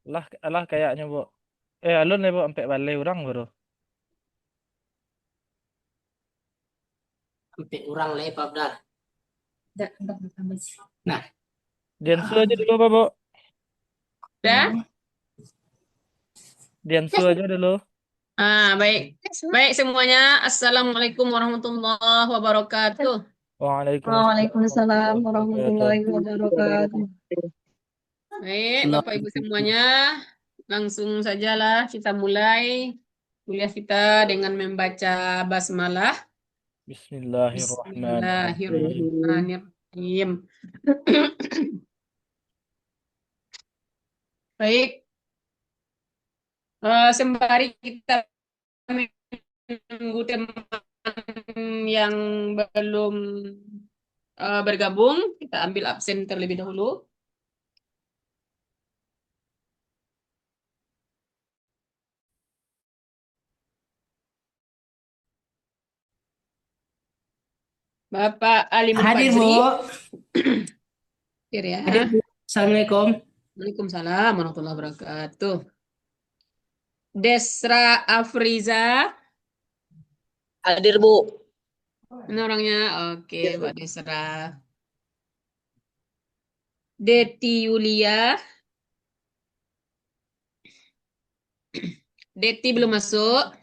Lah, lah kayaknya, Bu. Alun ya, Bu, sampai balai orang baru. Sampai orang lepas dah. Nah, Diansu aja dulu, Pak, Bu. Dah? Diansu aja dulu. Baik. Baik semuanya. Assalamualaikum warahmatullahi wabarakatuh. Waalaikumsalam Waalaikumsalam warahmatullahi wabarakatuh. warahmatullahi wabarakatuh. Baik, Bapak Ibu semuanya. Langsung sajalah kita mulai kuliah kita dengan membaca basmalah. Bismillahirrahmanirrahim. Bismillahirrahmanirrahim. Baik, sembari kita menunggu teman yang belum bergabung, kita ambil absen terlebih dahulu. Bapak Ali hadir Bu. Mufadzri. Hadir ya. Hadir Bu. Assalamualaikum. Waalaikumsalam warahmatullahi wabarakatuh. Desra Afriza. Hadir Bu. Ini orangnya. Oke, Mbak Desra. Deti Yulia. Deti belum masuk.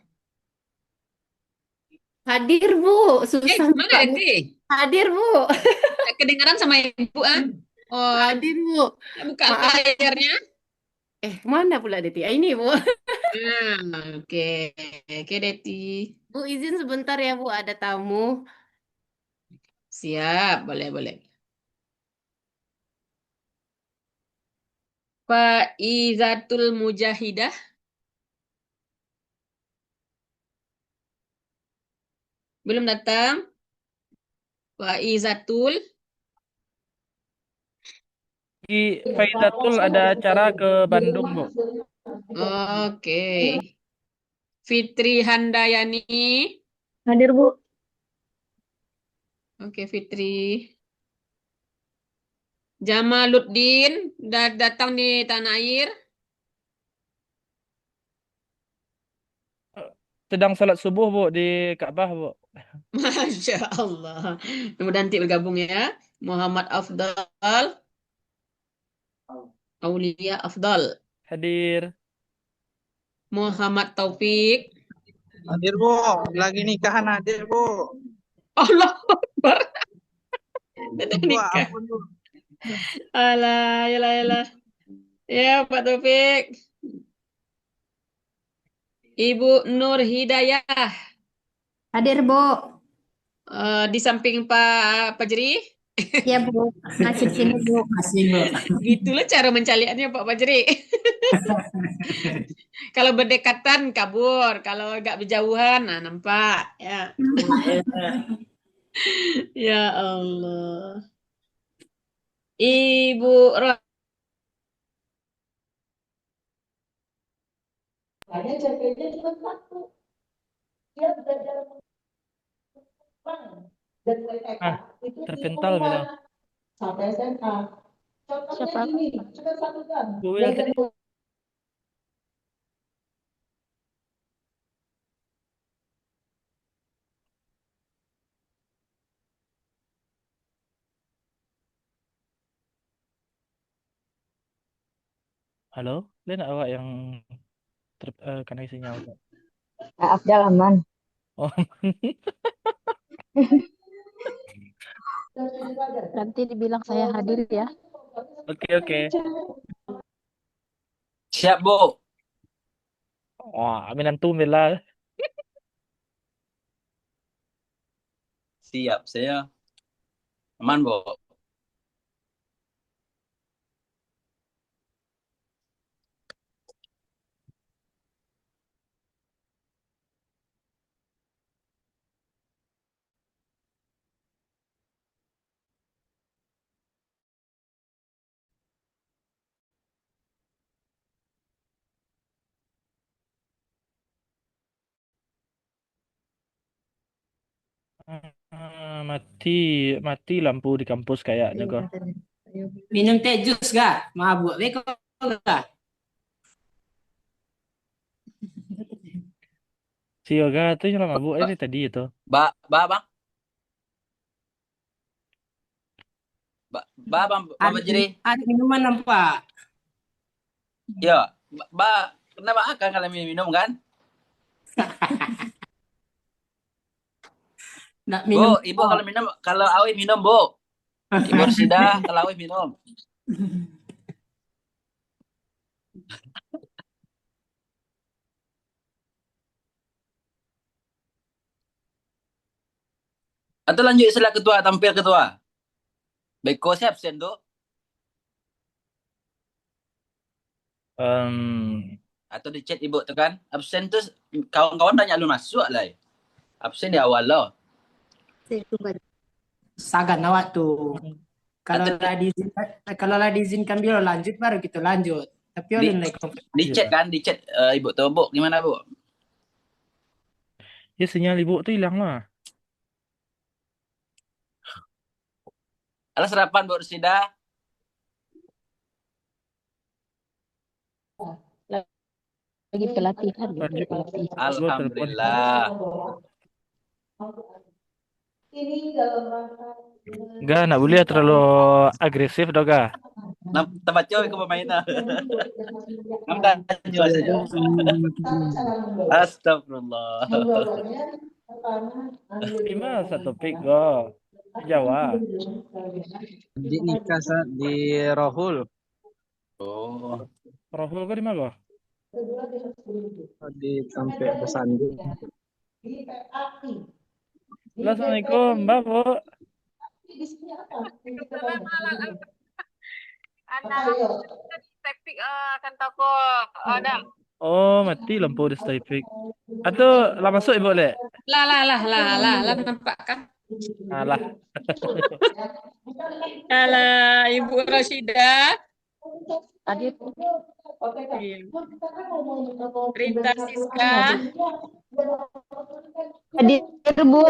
Hadir Bu, susah Mana buka. Deti? Hadir Bu, Nggak kedengaran sama Ibu, ah? Oh, hadir Bu. buka Maaf. layarnya. Mana pula Deti? Ini Bu. Oke. Oke, Deti. Bu izin sebentar ya Bu, ada tamu. Siap, boleh, boleh. Pak Izatul Mujahidah. Belum datang. Pak Izatul. Di Faizatul ada acara ke Bandung, Bu. Oke. Fitri Handayani. Hadir Bu. Oke, Fitri. Jamaluddin datang di tanah air. Sedang salat subuh, Bu, di Ka'bah, Bu. Masya Allah. Mudah-mudahan nanti bergabung ya. Muhammad Afdal. Aulia Afdal. Hadir. Muhammad Taufik. Hadir Bu, lagi nikahan hadir Bu. Allah Akbar. Udah Wah, nikah. ampun Bu. Alah, yalah, yalah. Ya, Pak Taufik. Ibu Nur Hidayah. Hadir Bu. Di samping Pak Fajri. Ya Bu, ngasih sini Bu. Masih Bu. Gitulah cara mencaliannya Pak Fajri. Kalau berdekatan kabur, kalau agak berjauhan, nah nampak ya. Ya Allah. Ibu Ro- Hanya CP-nya cuma satu. Dia belajar dan TK itu di Terpental bilang. rumah sampai SMA. Contohnya gini, cuma satu jam. Bu Wil Belajar tadi. Halo, Len awak yang koneksinya awak. Afdal aman. Oh, Nanti dibilang saya hadir ya. oke, oke. Siap Bu. Wah, aminan tumila. Siap saya. Aman Bu. Mati, mati lampu di kampus kayaknya kok. Minum teh jus gak? Mabuk beko gak? Si Yoga tuh yang mabuk ini tadi itu. Bang. Bang, Bapak jadi. Ada minuman nampak. Ya, kenapa akan kalian minum kan? Nak Bu, minum. ibu kalau Awi minum, Bu. Ibu Rosida, kalau Awi minum. Atau lanjut istilah ketua, tampil ketua. Beko saya absen tuh. Atau di chat ibu tuh kan. Absen tuh kawan-kawan tanya lu masuk lah. Absen di awal loh. Sagan awak tuh. Kalau lah diizinkan beliau lanjut baru kita lanjut. Tapi ulun naik Di chat kan, di chat ibu tuh, Bu. Gimana, Bu? Ya sinyal ibu tuh hilang lah. Alas sarapan Bu Rosida. Lagi pelatihan. Lanjut. Pelatihan. Alhamdulillah. Ini dalam rangka Enggak, nak boleh terlalu agresif doga. Tempat cowok ke pemainnya. Nampak jelas aja. Astagfirullah. Gimana satu topik go? Jawa. Di nikah di Rohul. Oh. Rohul go di mana go? Di sampai Pesandi. Assalamualaikum, Mbak Bu. Topik akan toko ada. Oh, mati lampu di Taipei. Atau lah masuk ibu le? Lah nampak kan? Alah. Alah, Ibu Rashida. Hadir. Rita Siska. Hadir, Bu.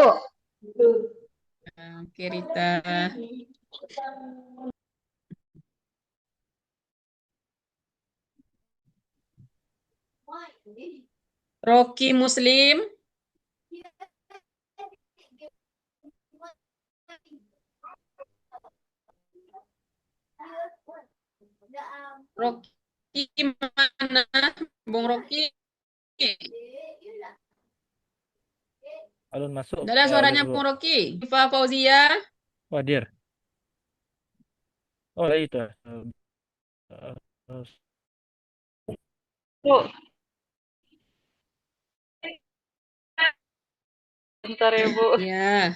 Oke, Rita. Rocky Muslim. Rocky mana? Bung Rocky. Alun masuk. Udah ada suaranya Alun, Bu. Bung Rocky. Iva Fauzia. Hadir. Oh, lah itu. Bu. Bentar ya, Bu. Ya.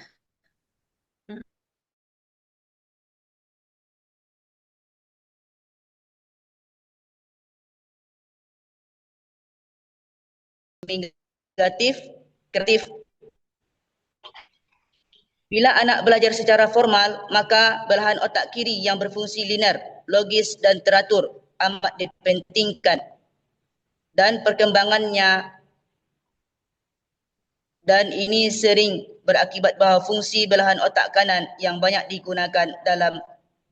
negatif, kreatif. Bila anak belajar secara formal, maka belahan otak kiri yang berfungsi linear, logis dan teratur amat dipentingkan dan perkembangannya, dan ini sering berakibat bahawa fungsi belahan otak kanan yang banyak digunakan dalam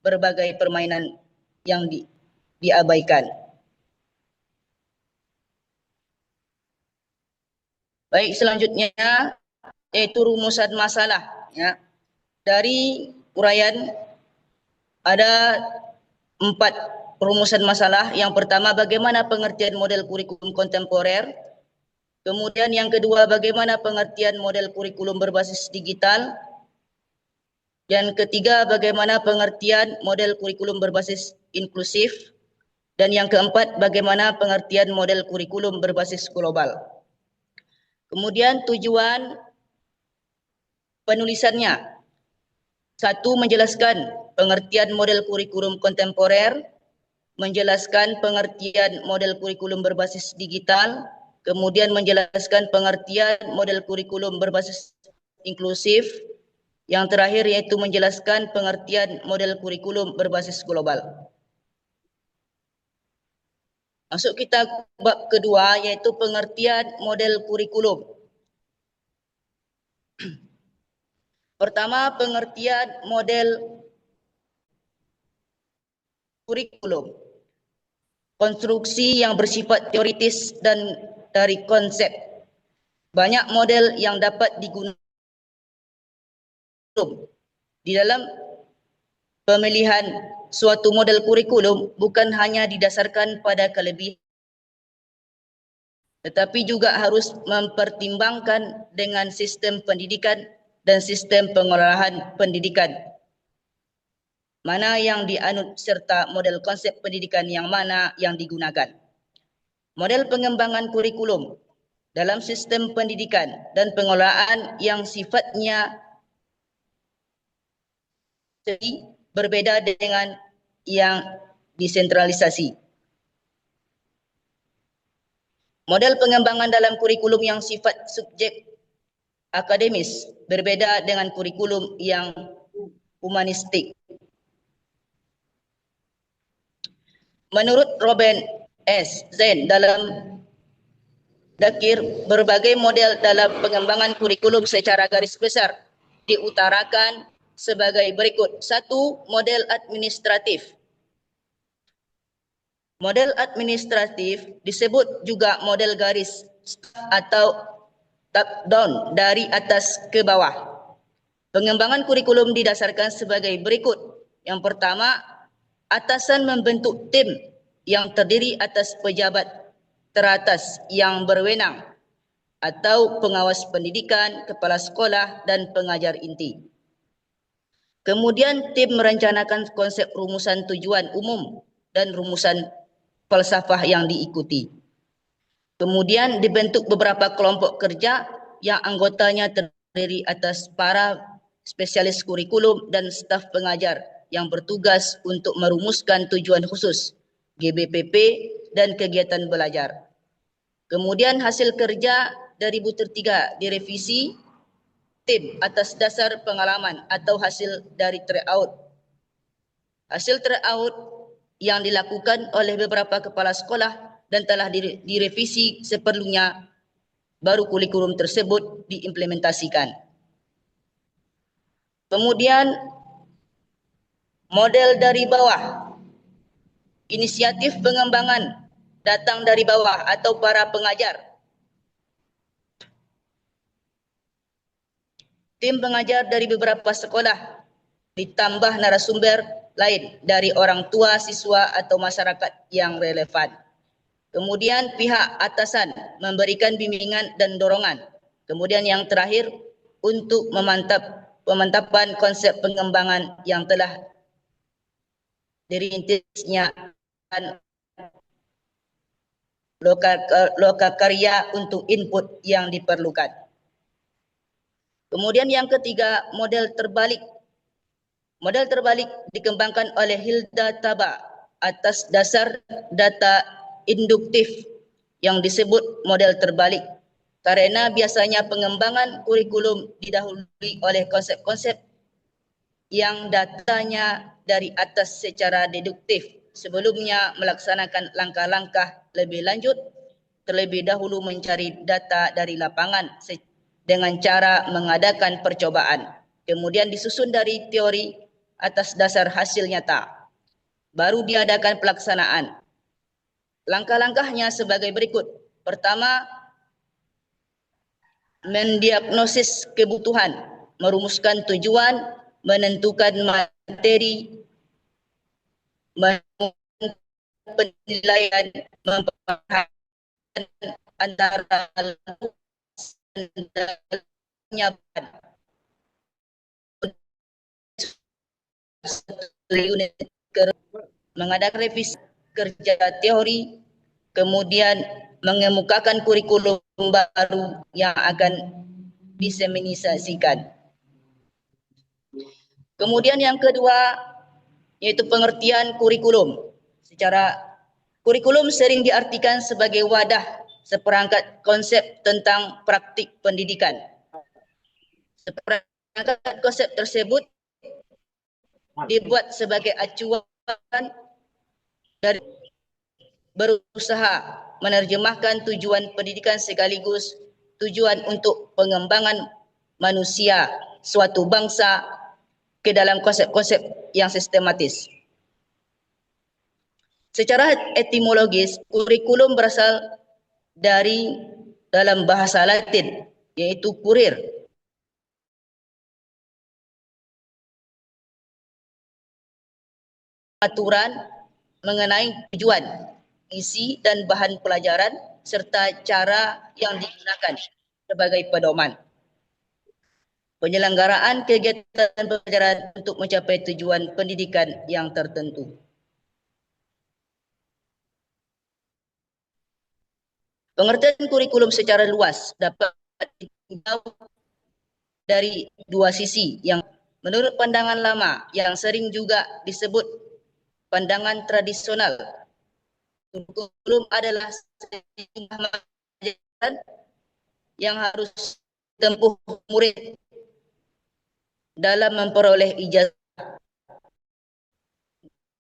berbagai permainan yang diabaikan. Baik, selanjutnya yaitu rumusan masalah. Ya. Dari uraian ada 4 rumusan masalah. Yang pertama, bagaimana pengertian model kurikulum kontemporer. Kemudian yang kedua, bagaimana pengertian model kurikulum berbasis digital. Yang ketiga, bagaimana pengertian model kurikulum berbasis inklusif. Dan yang keempat, bagaimana pengertian model kurikulum berbasis global. Kemudian tujuan penulisannya. 1. Menjelaskan pengertian model kurikulum kontemporer, menjelaskan pengertian model kurikulum berbasis digital, kemudian menjelaskan pengertian model kurikulum berbasis inklusif, yang terakhir yaitu menjelaskan pengertian model kurikulum berbasis global. Masuk kita bab kedua, yaitu pengertian model kurikulum. Pertama, pengertian model kurikulum. Konstruksi yang bersifat teoritis dan dari konsep. Banyak model yang dapat digunakan di dalam pemilihan suatu model kurikulum bukan hanya didasarkan pada kelebihan, tetapi juga harus mempertimbangkan dengan sistem pendidikan dan sistem pengolahan pendidikan. Mana yang dianut serta model konsep pendidikan yang mana yang digunakan. Model pengembangan kurikulum dalam sistem pendidikan dan pengelolaan yang sifatnya berbeda dengan yang desentralisasi. Model pengembangan dalam kurikulum yang sifat subjek akademis berbeda dengan kurikulum yang humanistik. Menurut Robin S. Zen dalam Dakir, berbagai model dalam pengembangan kurikulum secara garis besar diutarakan sebagai berikut. 1. Model administratif. Model administratif disebut juga model garis atau top down dari atas ke bawah. Pengembangan kurikulum didasarkan sebagai berikut. Yang pertama, atasan membentuk tim yang terdiri atas pejabat teratas yang berwenang atau pengawas pendidikan, kepala sekolah dan pengajar inti. Kemudian tim merencanakan konsep rumusan tujuan umum dan rumusan falsafah yang diikuti. Kemudian dibentuk beberapa kelompok kerja yang anggotanya terdiri atas para spesialis kurikulum dan staf pengajar yang bertugas untuk merumuskan tujuan khusus, GBPP dan kegiatan belajar. Kemudian hasil kerja dari butir 3 direvisi tim atas dasar pengalaman atau hasil dari tryout. Hasil tryout yang dilakukan oleh beberapa kepala sekolah dan telah direvisi seperlunya, baru kurikulum tersebut diimplementasikan. Kemudian model dari bawah. Inisiatif pengembangan datang dari bawah atau para pengajar. Tim pengajar dari beberapa sekolah ditambah narasumber lain dari orang tua, siswa atau masyarakat yang relevan. Kemudian pihak atasan memberikan bimbingan dan dorongan. Kemudian yang terakhir untuk pemantapan konsep pengembangan yang telah dirintisnya lokakarya untuk input yang diperlukan. Kemudian yang ketiga, model terbalik. Model terbalik dikembangkan oleh Hilda Taba atas dasar data induktif yang disebut model terbalik. Karena biasanya pengembangan kurikulum didahului oleh konsep-konsep yang datanya dari atas secara deduktif. Sebelumnya melaksanakan langkah-langkah lebih lanjut, terlebih dahulu mencari data dari lapangan dengan cara mengadakan percobaan. Kemudian disusun dari teori atas dasar hasil nyata. Baru diadakan pelaksanaan. Langkah-langkahnya sebagai berikut. Pertama, mendiagnosis kebutuhan, merumuskan tujuan, menentukan materi, penilaian, memperhatikan antara unit mengadakan revisi kerja teori, kemudian mengemukakan kurikulum baru yang akan diseminisasikan. Kemudian yang kedua yaitu pengertian kurikulum. Secara kurikulum sering diartikan sebagai wadah seperangkat konsep tentang praktik pendidikan. Seperangkat konsep tersebut dibuat sebagai acuan dari berusaha menerjemahkan tujuan pendidikan sekaligus tujuan untuk pengembangan manusia suatu bangsa ke dalam konsep-konsep yang sistematis. Secara etimologis, kurikulum berasal dari dalam bahasa Latin, yaitu kurir. Aturan mengenai tujuan, isi dan bahan pelajaran serta cara yang digunakan sebagai pedoman. Penyelenggaraan kegiatan pelajaran untuk mencapai tujuan pendidikan yang tertentu. Pengertian kurikulum secara luas dapat dijawab dari dua sisi yang menurut pandangan lama yang sering juga disebut pandangan tradisional. Kurikulum adalah sejumlah pelajaran yang harus ditempuh murid dalam memperoleh ijazah,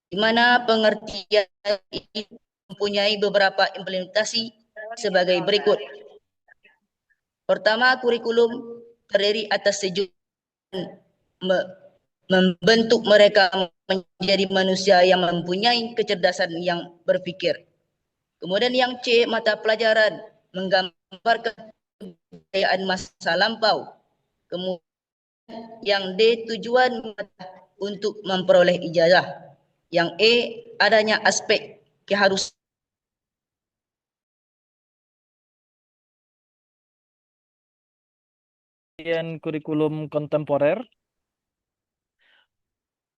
di mana pengertian ini mempunyai beberapa implementasi sebagai berikut. Pertama, kurikulum terdiri atas membentuk mereka menjadi manusia yang mempunyai kecerdasan yang berpikir. Kemudian yang C, mata pelajaran menggambarkan kebudayaan masa lampau. Kemudian yang D, tujuan untuk memperoleh ijazah. Yang E, adanya aspek keharusan kurikulum kontemporer.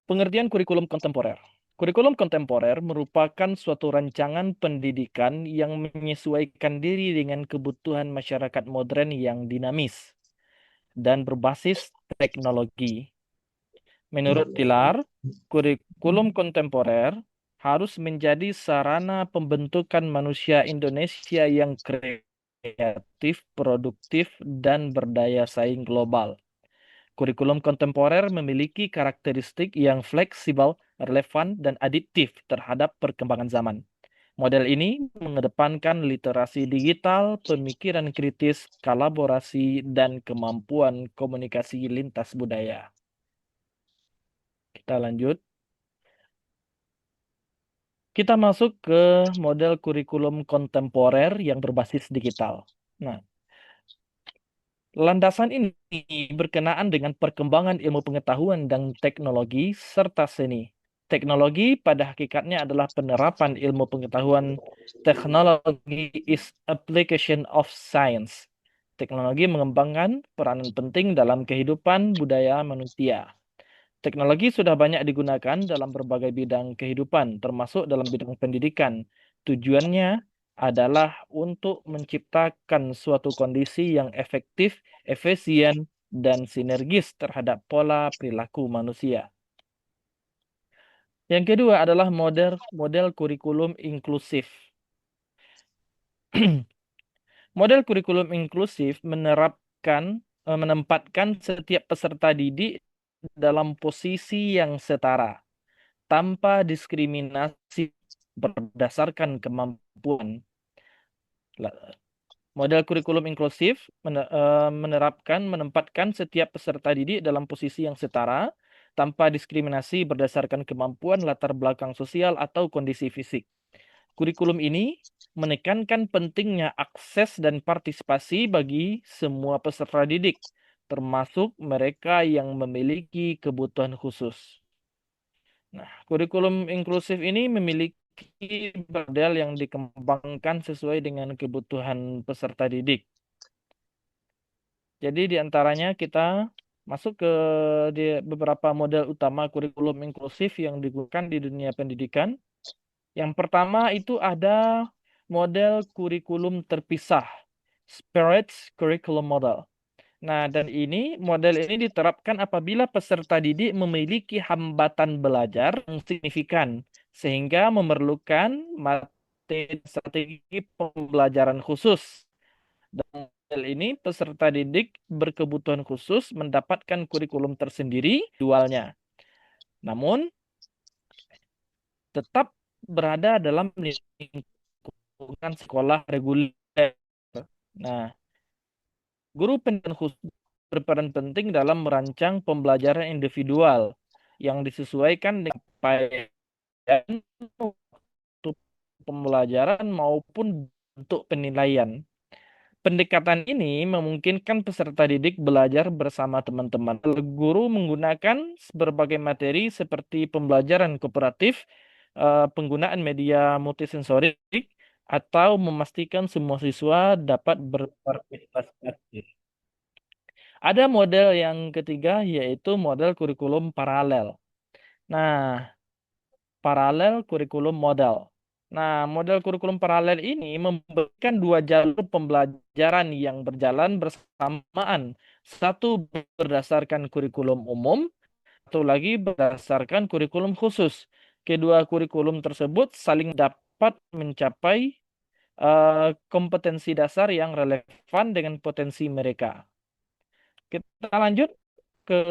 Pengertian kurikulum kontemporer. Kurikulum kontemporer merupakan suatu rancangan pendidikan yang menyesuaikan diri dengan kebutuhan masyarakat modern yang dinamis dan berbasis teknologi. Menurut Tilar, kurikulum kontemporer harus menjadi sarana pembentukan manusia Indonesia yang kreatif, produktif, dan berdaya saing global. Kurikulum kontemporer memiliki karakteristik yang fleksibel, relevan, dan adiktif terhadap perkembangan zaman. Model ini mengedepankan literasi digital, pemikiran kritis, kolaborasi, dan kemampuan komunikasi lintas budaya. Kita lanjut. Kita masuk ke model kurikulum kontemporer yang berbasis digital. Nah, landasan ini berkenaan dengan perkembangan ilmu pengetahuan dan teknologi serta seni. Teknologi pada hakikatnya adalah penerapan ilmu pengetahuan. Teknologi is application of science. Teknologi mengembangkan peranan penting dalam kehidupan budaya manusia. Teknologi sudah banyak digunakan dalam berbagai bidang kehidupan, termasuk dalam bidang pendidikan. Tujuannya adalah untuk menciptakan suatu kondisi yang efektif, efisien, dan sinergis terhadap pola perilaku manusia. Yang kedua adalah model kurikulum inklusif. Model kurikulum inklusif menempatkan setiap peserta didik dalam posisi yang setara, tanpa diskriminasi berdasarkan kemampuan. Model kurikulum inklusif menempatkan setiap peserta didik dalam posisi yang setara, tanpa diskriminasi berdasarkan kemampuan, latar belakang sosial, atau kondisi fisik. Kurikulum ini menekankan pentingnya akses dan partisipasi bagi semua peserta didik, termasuk mereka yang memiliki kebutuhan khusus. Nah, kurikulum inklusif ini memiliki model yang dikembangkan sesuai dengan kebutuhan peserta didik. Jadi diantaranya kita masuk ke beberapa model utama kurikulum inklusif yang digunakan di dunia pendidikan. Yang pertama itu ada model kurikulum terpisah, Separate Curriculum Model. Nah, dan model ini diterapkan apabila peserta didik memiliki hambatan belajar yang signifikan, sehingga memerlukan materi strategi pembelajaran khusus. Dan model ini, peserta didik berkebutuhan khusus mendapatkan kurikulum tersendiri dualnya. Namun, tetap berada dalam lingkungan sekolah reguler. Nah, guru pendidikan khusus berperan penting dalam merancang pembelajaran individual yang disesuaikan dengan capaian waktu pembelajaran maupun bentuk penilaian. Pendekatan ini memungkinkan peserta didik belajar bersama teman-teman. Guru menggunakan berbagai materi seperti pembelajaran kooperatif, penggunaan media multisensorik, atau memastikan semua siswa dapat berpartisipasi aktif. Ada model yang ketiga, yaitu model kurikulum paralel. Nah, paralel kurikulum model. Nah, model kurikulum paralel ini memberikan dua jalur pembelajaran yang berjalan bersamaan. Satu berdasarkan kurikulum umum, satu lagi berdasarkan kurikulum khusus. Kedua kurikulum tersebut saling dapat mencapai kompetensi dasar yang relevan dengan potensi mereka. Kita lanjut ke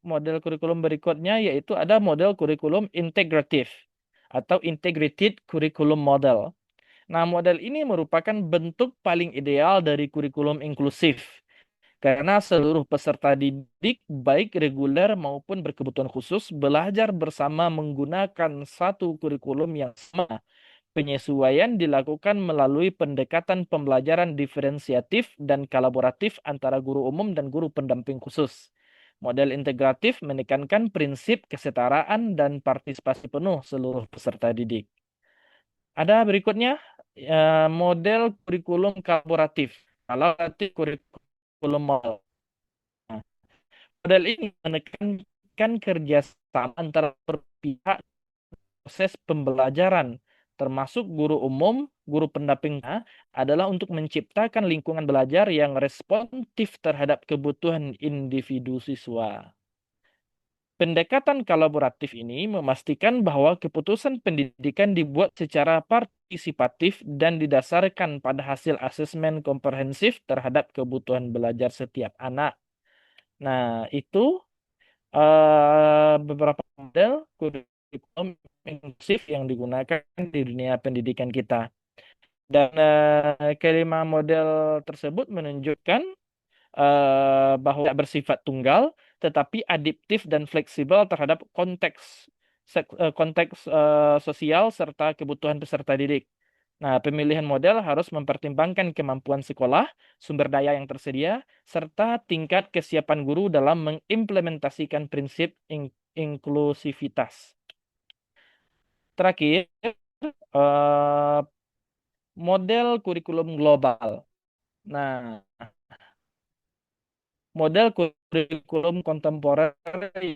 model kurikulum berikutnya, yaitu ada model kurikulum integratif atau integrated curriculum model. Nah, model ini merupakan bentuk paling ideal dari kurikulum inklusif karena seluruh peserta didik, baik reguler maupun berkebutuhan khusus, belajar bersama menggunakan satu kurikulum yang sama. Penyesuaian dilakukan melalui pendekatan pembelajaran diferensiatif dan kolaboratif antara guru umum dan guru pendamping khusus. Model integratif menekankan prinsip kesetaraan dan partisipasi penuh seluruh peserta didik. Ada berikutnya model kurikulum kolaboratif. Kolaboratif kurikulum model. Model ini menekankan kerjasama antara pihak proses pembelajaran, termasuk guru umum, guru pendampingnya, adalah untuk menciptakan lingkungan belajar yang responsif terhadap kebutuhan individu siswa. Pendekatan kolaboratif ini memastikan bahwa keputusan pendidikan dibuat secara partisipatif dan didasarkan pada hasil asesmen komprehensif terhadap kebutuhan belajar setiap anak. Nah, itu beberapa model kurikulum inklusif yang digunakan di dunia pendidikan kita. Dan kelima model tersebut menunjukkan bahwa tidak bersifat tunggal, tetapi adaptif dan fleksibel terhadap konteks sosial serta kebutuhan peserta didik. Nah, pemilihan model harus mempertimbangkan kemampuan sekolah, sumber daya yang tersedia, serta tingkat kesiapan guru dalam mengimplementasikan prinsip inklusivitas. Terakhir, model kurikulum global. Nah, model kurikulum kontemporer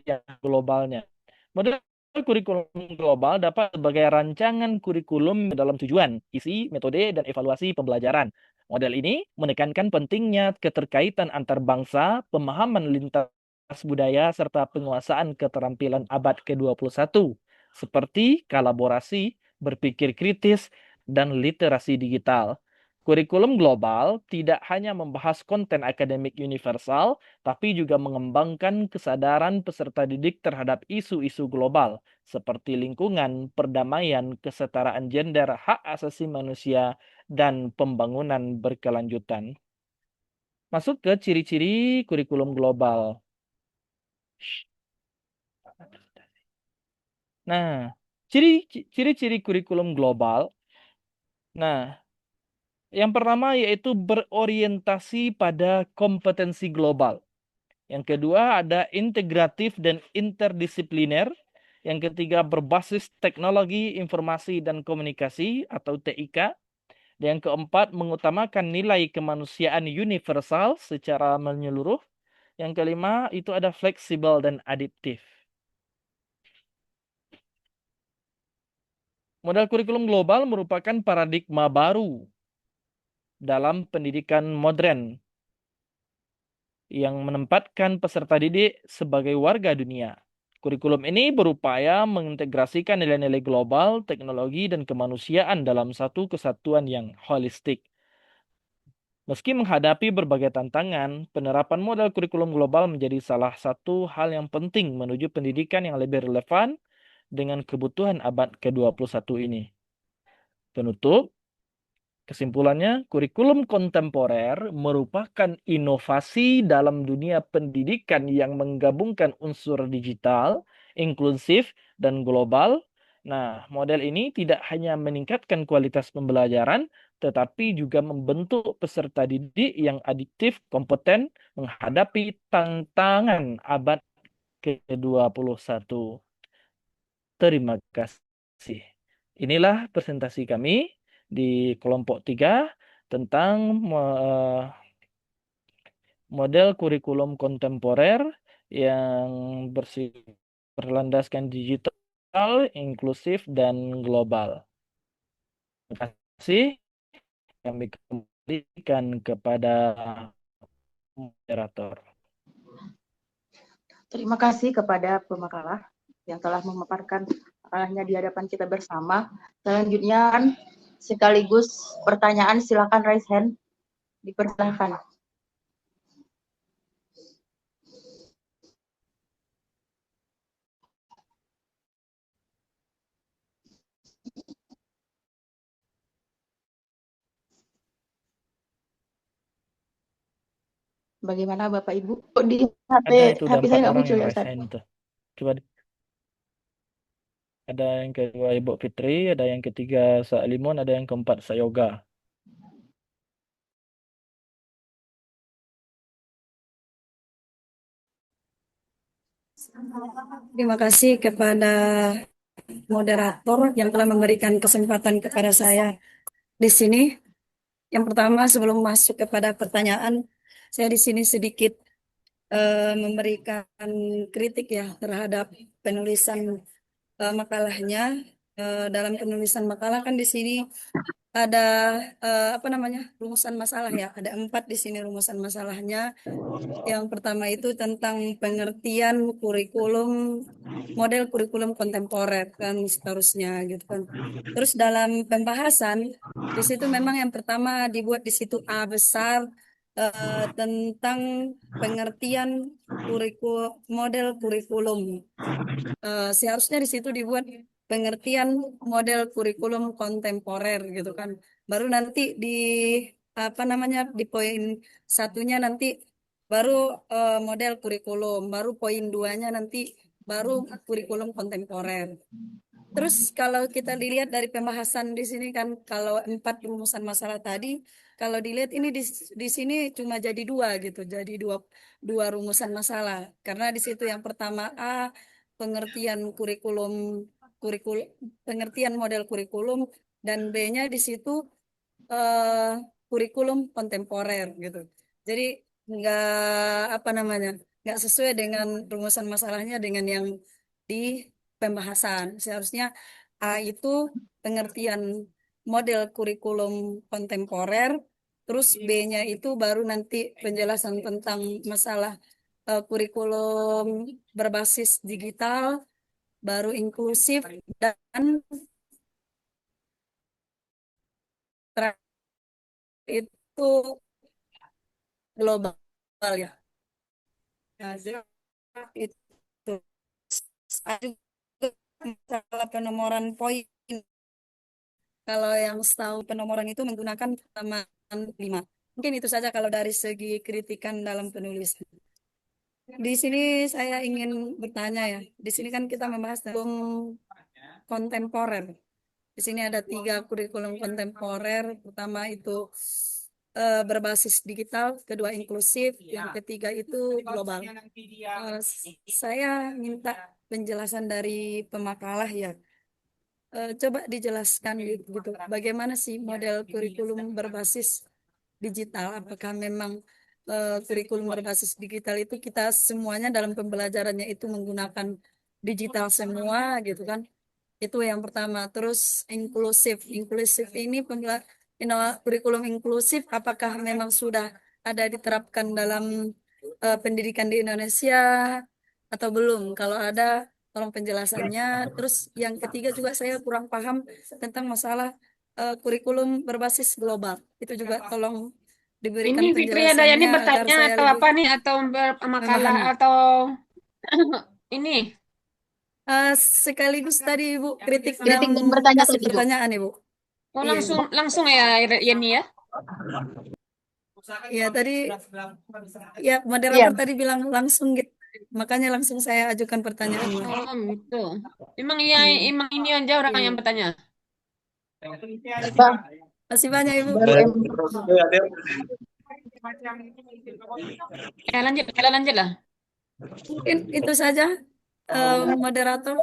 yang globalnya. Model kurikulum global dapat sebagai rancangan kurikulum dalam tujuan, isi, metode, dan evaluasi pembelajaran. Model ini menekankan pentingnya keterkaitan antar bangsa, pemahaman lintas budaya, serta penguasaan keterampilan abad ke-21, seperti kolaborasi, berpikir kritis, dan literasi digital. Kurikulum global tidak hanya membahas konten akademik universal, tapi juga mengembangkan kesadaran peserta didik terhadap isu-isu global, seperti lingkungan, perdamaian, kesetaraan gender, hak asasi manusia, dan pembangunan berkelanjutan. Masuk ke ciri-ciri kurikulum global. Nah, ciri-ciri kurikulum global. Nah, yang pertama yaitu berorientasi pada kompetensi global. Yang kedua ada integratif dan interdisipliner. Yang ketiga berbasis teknologi informasi dan komunikasi atau TIK. Dan yang keempat mengutamakan nilai kemanusiaan universal secara menyeluruh. Yang kelima itu ada fleksibel dan adaptif. Model kurikulum global merupakan paradigma baru dalam pendidikan modern yang menempatkan peserta didik sebagai warga dunia. Kurikulum ini berupaya mengintegrasikan nilai-nilai global, teknologi, dan kemanusiaan dalam satu kesatuan yang holistik. Meski menghadapi berbagai tantangan, penerapan model kurikulum global menjadi salah satu hal yang penting menuju pendidikan yang lebih relevan dengan kebutuhan abad ke-21 ini. Penutup, kesimpulannya, kurikulum kontemporer merupakan inovasi dalam dunia pendidikan yang menggabungkan unsur digital, inklusif, dan global Nah, model ini tidak hanya meningkatkan kualitas pembelajaran, tetapi juga membentuk peserta didik yang adiktif, kompeten menghadapi tantangan abad ke-21. Terima kasih. Inilah presentasi kami di kelompok 3 tentang model kurikulum kontemporer yang berlandaskan digital, inklusif, dan global. Terima kasih. Kami kembalikan kepada moderator. Terima kasih kepada pemakalah yang telah memaparkan makalahnya di hadapan kita bersama. Selanjutnya sekaligus pertanyaan, silakan raise hand, dipersilahkan. Bagaimana Bapak Ibu? Kok di Ada itu udah HP saya 4 nggak orang muncul yang ya raise Ustaz? hand tuh. Coba ada yang kedua Ibu Fitri, ada yang ketiga Sa Limun, ada yang keempat Sa Yoga. Terima kasih kepada moderator yang telah memberikan kesempatan kepada saya di sini. Yang pertama, sebelum masuk kepada pertanyaan, saya di sini sedikit memberikan kritik ya terhadap penulisan makalahnya. Dalam penulisan makalah kan di sini ada rumusan masalah ya. Ada 4 di sini rumusan masalahnya. Yang pertama itu tentang pengertian kurikulum, model kurikulum kontemporer dan seterusnya gitu kan. Terus dalam pembahasan di situ memang yang pertama dibuat di situ A besar tentang pengertian model kurikulum. Seharusnya di situ dibuat pengertian model kurikulum kontemporer gitu kan. Baru nanti di di poin 1-nya nanti baru model kurikulum, baru poin 2-nya nanti baru kurikulum kontemporer. Terus kalau kita dilihat dari pembahasan di sini kan, kalau 4 rumusan masalah tadi, kalau dilihat ini di sini cuma jadi 2 gitu, jadi dua rumusan masalah. Karena di situ yang pertama A pengertian pengertian model kurikulum, dan B-nya di situ kurikulum kontemporer gitu. Jadi nggak sesuai dengan rumusan masalahnya dengan yang di pembahasan. Seharusnya A itu pengertian model kurikulum kontemporer, terus B-nya itu baru nanti penjelasan tentang masalah kurikulum berbasis digital, baru inklusif, dan terakhir itu global ya. Nah, jadi itu ada masalah penomoran poin. Kalau yang setahu penomoran itu menggunakan halaman 5. Mungkin itu saja kalau dari segi kritikan dalam penulisan. Di sini saya ingin bertanya ya. Di sini kan kita membahas tentang kontemporer. Di sini ada 3 kurikulum kontemporer. Pertama itu berbasis digital, kedua inklusif, yang ketiga itu global. Saya minta penjelasan dari pemakalah ya. Coba dijelaskan gitu, bagaimana sih model kurikulum berbasis digital? Apakah memang kurikulum berbasis digital itu kita semuanya dalam pembelajarannya itu menggunakan digital semua gitu kan? Itu yang pertama. Terus inklusif ini kurikulum inklusif apakah memang sudah ada diterapkan dalam pendidikan di Indonesia atau belum? Kalau ada, tolong penjelasannya. Terus yang ketiga juga saya kurang paham tentang masalah kurikulum berbasis global. Itu juga tolong diberikan Ini Fitri Hadayani penjelasannya agar bertanya saya atau lebih apa nih? Atau bermakalah memahami. atau ini? Sekaligus tadi Ibu kritik Kritik dan dan bertanya kasih tadi, Bu. pertanyaan Ibu. Oh, Iya, Ibu. langsung ya Yeni ya? Ya tadi ya Iya. moderator tadi bilang langsung gitu. Makanya langsung saya ajukan pertanyaannya. Oh, gitu. Emang iya, emang ini aja orang yang bertanya. Bang, Masih banyak Ibu. baru Lanjut lah. Mungkin itu saja moderator.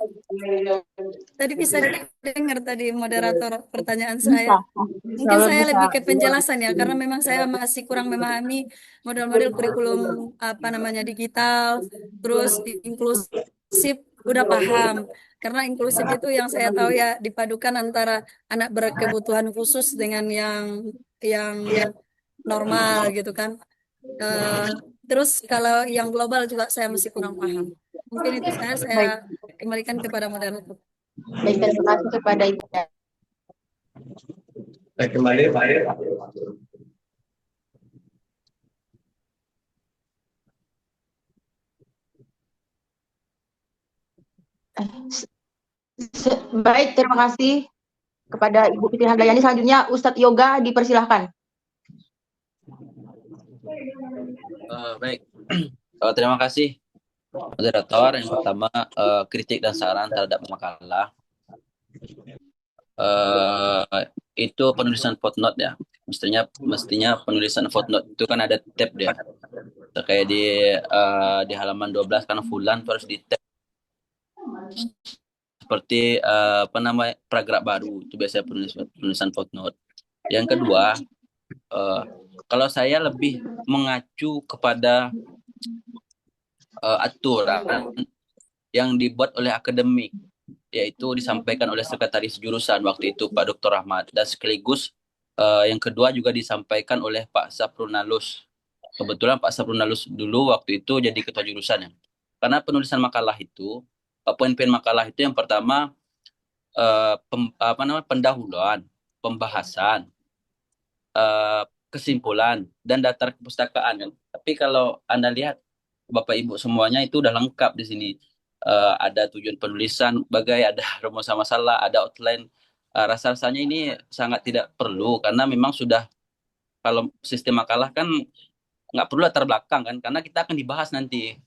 Tadi bisa didengar tadi moderator pertanyaan saya. Mungkin Selalu saya bisa. lebih ke penjelasan ya, karena memang saya masih kurang memahami model-model kurikulum apa namanya digital, terus inklusif udah paham. Karena inklusif itu yang saya tahu ya dipadukan antara anak berkebutuhan khusus dengan yang normal gitu kan. Eh, terus kalau yang global juga saya masih kurang paham. Mungkin itu saya Baik, kembalikan kepada moderator. baik, terima kasih kepada Ibu. Baik, terima kasih kepada Ibu Fitri Handayani. Selanjutnya Ustadz Yoga dipersilahkan. Baik. Terima kasih moderator. Yang pertama kritik dan saran terhadap makalah. Itu penulisan footnote ya. Mestinya penulisan footnote itu kan ada tab dia. Kayak di halaman 12 kan fulan itu harus di tab. Seperti paragraf baru itu biasanya penulisan footnote. Yang kedua, kalau saya lebih mengacu kepada aturan yang dibuat oleh akademik, yaitu disampaikan oleh sekretaris jurusan waktu itu Pak Dr. Rahmat, dan sekaligus yang kedua juga disampaikan oleh Pak Saprunalus. Kebetulan Pak Saprunalus dulu waktu itu jadi ketua jurusan ya. Karena penulisan makalah itu, poin-poin makalah itu yang pertama pendahuluan, pembahasan, kesimpulan, dan daftar kepustakaan kan. Tapi kalau Anda lihat Bapak Ibu semuanya itu udah lengkap di sini. Ada tujuan penulisan, ada rumusan masalah, ada outline. Rasa-rasanya ini sangat tidak perlu karena memang sudah, kalau sistem makalah kan nggak perlu latar belakang kan, karena kita akan dibahas nanti.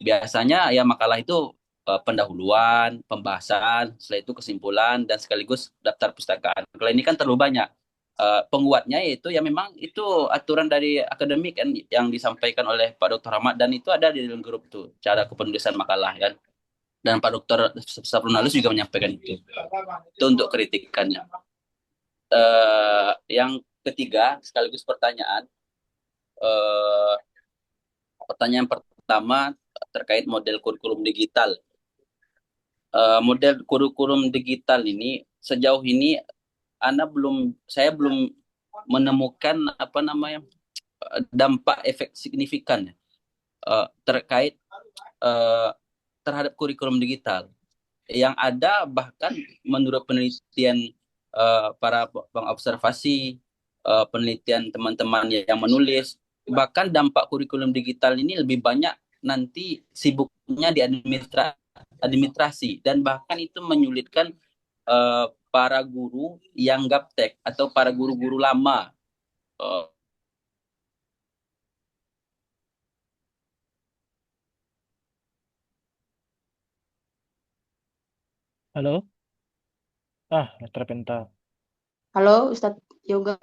Biasanya ya makalah itu pendahuluan, pembahasan, setelah itu kesimpulan, dan sekaligus daftar pustakaan. Kalau ini kan terlalu banyak. Penguatnya yaitu ya memang itu aturan dari akademik kan yang disampaikan oleh Pak Dr. Rahmat, dan itu ada di dalam grup tuh cara kepenulisan makalah kan, dan Pak Dr. Saprunalus juga menyampaikan itu untuk kritikannya. Yang ketiga sekaligus pertanyaan pertama terkait model kurikulum digital. Model kurikulum digital ini sejauh ini saya belum menemukan dampak efek signifikan terkait terhadap kurikulum digital. Yang ada bahkan menurut penelitian para pengobservasi, penelitian teman-teman yang menulis, bahkan dampak kurikulum digital ini lebih banyak nanti sibuknya di administrasi, dan bahkan itu menyulitkan para guru yang gaptek atau para guru-guru lama. Halo? Terpental. Halo, Ustadz Yoga.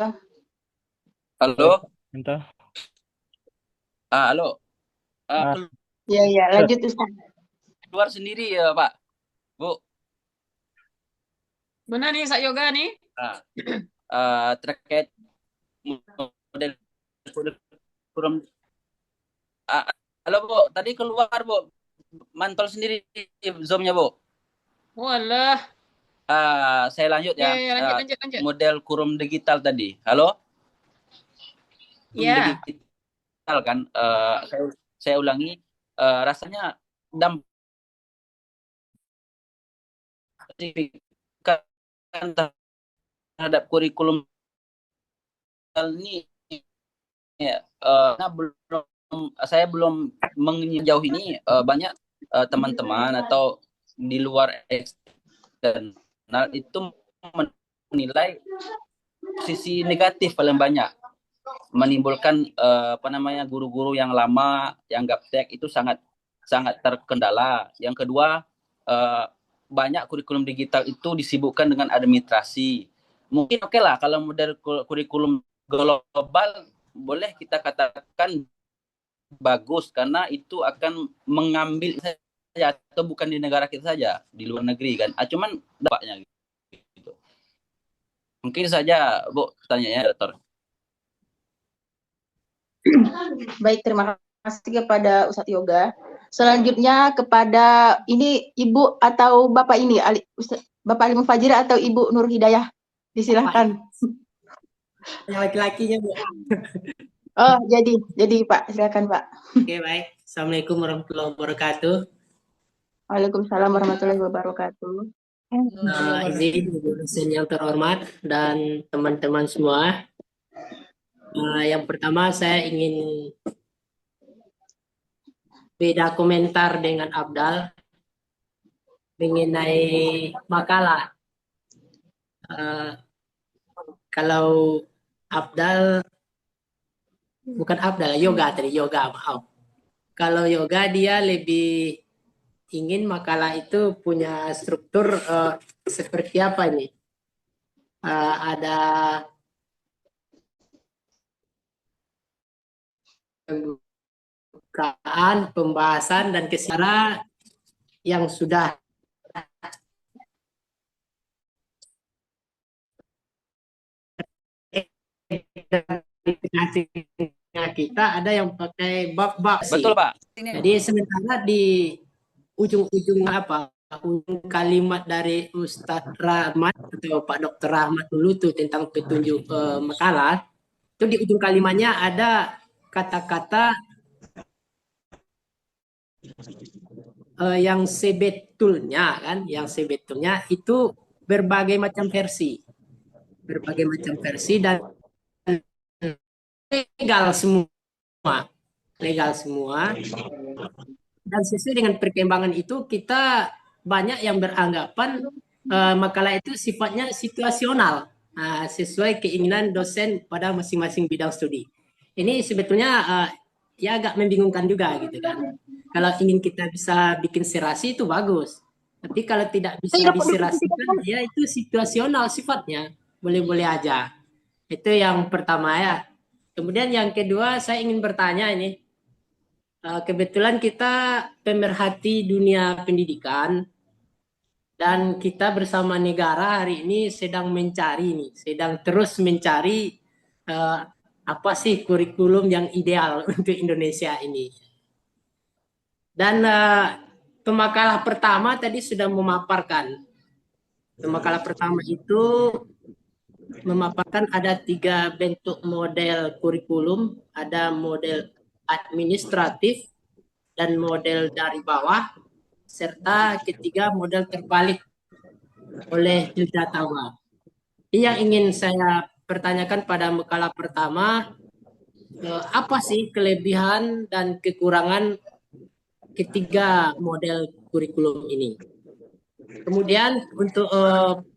Halo? Bentar. Halo? Iya, lanjut Ustadz. Keluar sendiri ya Pak, Bu. Mana nih Sak Yoga nih? Terkait model kurikulum. Halo Bu, tadi keluar Bu, mantol sendiri Zoom-nya Bu. Walah. Saya lanjut ya. Lanjut. Model kurikulum digital tadi. Halo? Iya. Digital kan. Saya ulangi. Rasanya dampak terhadap kurikulum ini saya belum menjauh ini banyak teman-teman atau di luar eksternal itu menilai sisi negatif paling banyak, menimbulkan guru-guru yang lama yang gaptek itu sangat sangat terkendala. Yang kedua, banyak kurikulum digital itu disibukkan dengan administrasi. Mungkin oke lah kalau model kurikulum global boleh kita katakan bagus karena itu akan mengambil saja atau bukan di negara kita saja, di luar negeri kan. Cuman dampaknya gitu. Mungkin saja Bu pertanyaannya, Dokter. Baik, terima kasih kepada Ustadz Yoga. Selanjutnya kepada ini Ibu atau Bapak ini, Bapak Ali Mufajir atau Ibu Nur Hidayah. Disilahkan. Yang laki-lakinya, Bu. Oh, jadi Pak, silakan Pak. Oke, baik. Assalamualaikum warahmatullahi wabarakatuh. Waalaikumsalam warahmatullahi wabarakatuh. Ini dosen yang terhormat dan teman-teman semua. Yang pertama saya ingin beda komentar dengan Abdal mengenai makalah. Kalau Abdal, bukan Abdal, Yoga tadi, Yoga, maaf. Kalau Yoga dia lebih ingin makalah itu punya struktur seperti apa ini? Ada pembukaan, pembahasan, dan kesimpulan yang sudah kita ada yang pakai bab-bab. Betul, Pak. Jadi sementara di ujung-ujung ujung kalimat dari Ustadz Rahmat atau Pak Dr. Rahmat dulu tuh tentang petunjuk makalah, itu di ujung kalimatnya ada kata-kata yang sebetulnya kan, yang sebetulnya itu berbagai macam versi dan legal semua. Dan sesuai dengan perkembangan itu kita banyak yang beranggapan makalah itu sifatnya situasional, sesuai keinginan dosen pada masing-masing bidang studi. Ini sebetulnya ya agak membingungkan juga gitu kan. Kalau ingin kita bisa bikin serasi itu bagus, tapi kalau tidak bisa diserasikan ya itu situasional sifatnya, boleh-boleh aja. Itu yang pertama ya. Kemudian yang kedua saya ingin bertanya ini, kebetulan kita pemerhati dunia pendidikan dan kita bersama negara hari ini sedang terus mencari apa sih kurikulum yang ideal untuk Indonesia ini. Dan pemakalah pertama tadi sudah memaparkan. Pemakalah pertama itu memaparkan ada 3 bentuk model kurikulum, ada model administratif dan model dari bawah, serta ketiga model terbalik oleh Hilda Tawa. Yang ingin saya pertanyakan pada makalah pertama, apa sih kelebihan dan kekurangan ketiga model kurikulum ini? Kemudian untuk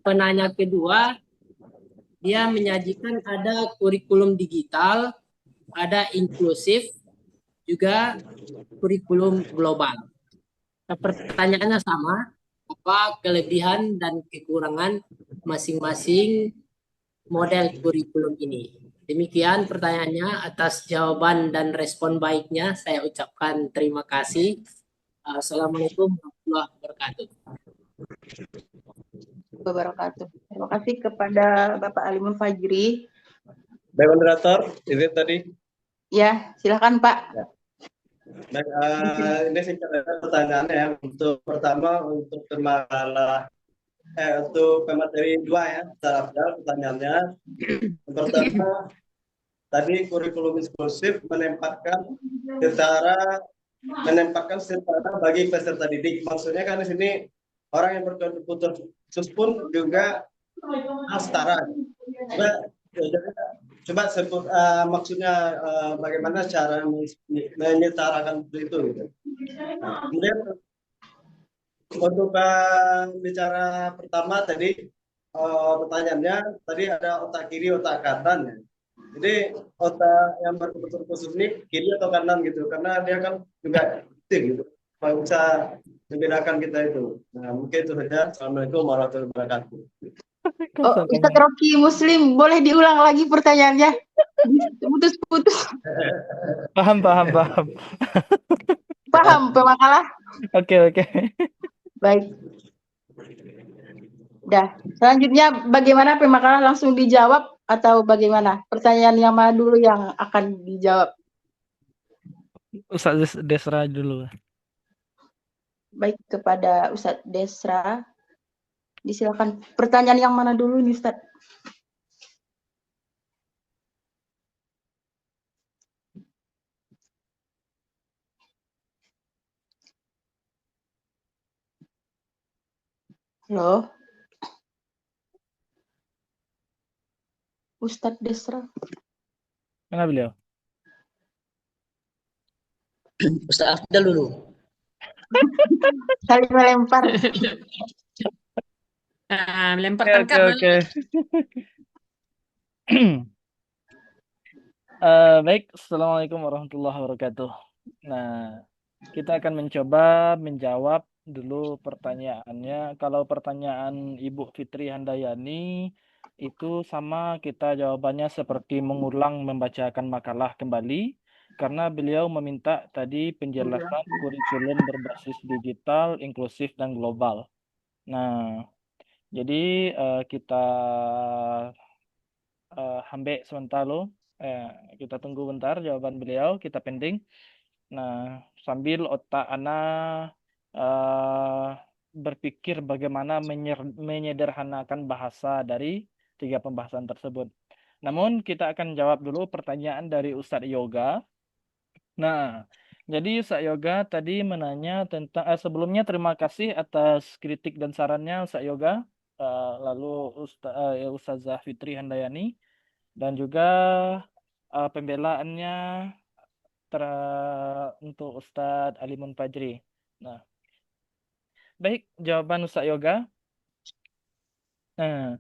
penanya kedua, dia menyajikan ada kurikulum digital, ada inklusif, juga kurikulum global. Nah, pertanyaannya sama, apa kelebihan dan kekurangan masing-masing model kurikulum ini? Demikian pertanyaannya. Atas jawaban dan respon baiknya saya ucapkan terima kasih. Assalamualaikum warahmatullahi wabarakatuh. Terima kasih kepada Bapak Ali Mufajri. Baik, moderator, izin tadi. Ya, silakan Pak. Ya. Baik, ini singkat pertanyaannya ya. Untuk pertama untuk makalah untuk pemateri 2 ya, pertanyaannya. Yang pertama, tadi kurikulum inklusif menempatkan setara bagi peserta didik. Maksudnya kan di sini orang yang berkebutuhan khusus pun juga setara. Coba sebut maksudnya bagaimana cara menyetarakan itu. Gitu. Kemudian untuk bicara pertama tadi pertanyaannya tadi ada otak kiri, otak kanan ya. Jadi otak yang berkebutuhan khusus ini kiri atau kanan gitu, karena dia kan juga aktif gitu. Supaya bisa membedakan kita itu. Nah, mungkin itu saja. Assalamualaikum warahmatullahi wabarakatuh. Oh, Ustadz Rocky Muslim, boleh diulang lagi pertanyaannya? Putus-putus. Paham. Paham pemakalah? Oke. Baik. Dah. Selanjutnya bagaimana pemakalah langsung dijawab atau bagaimana? Pertanyaan yang mana dulu yang akan dijawab? Ustaz Desra dulu. Baik, kepada Ustadz Desra. Disilakan. Pertanyaan yang mana dulu nih, Ustadz? Halo? Ustadz Desra. Mana beliau? Ustaz Afdal dulu. Saling melempar. Melemparkan Oke. kabel. Baik, Assalamualaikum warahmatullahi wabarakatuh. Nah, kita akan mencoba menjawab dulu pertanyaannya. Kalau pertanyaan Ibu Fitri Handayani itu sama, kita jawabannya seperti mengulang membacakan makalah kembali, karena beliau meminta tadi penjelasan kurikulum berbasis digital, inklusif, dan global. Nah, jadi kita ambil sebentar lo. Kita tunggu bentar jawaban beliau, kita pending. Nah, sambil otak Ana berpikir bagaimana menyederhanakan bahasa dari 3 pembahasan tersebut. Namun kita akan jawab dulu pertanyaan dari Ustadz Yoga. Nah, jadi Ustadz Yoga tadi menanya tentang sebelumnya terima kasih atas kritik dan sarannya Ustadz Yoga. Lalu Ustazah Fitri Handayani dan juga pembelaannya untuk Ustadz Alimun Fajri. Nah, baik, jawaban Ustadz Yoga. Nah,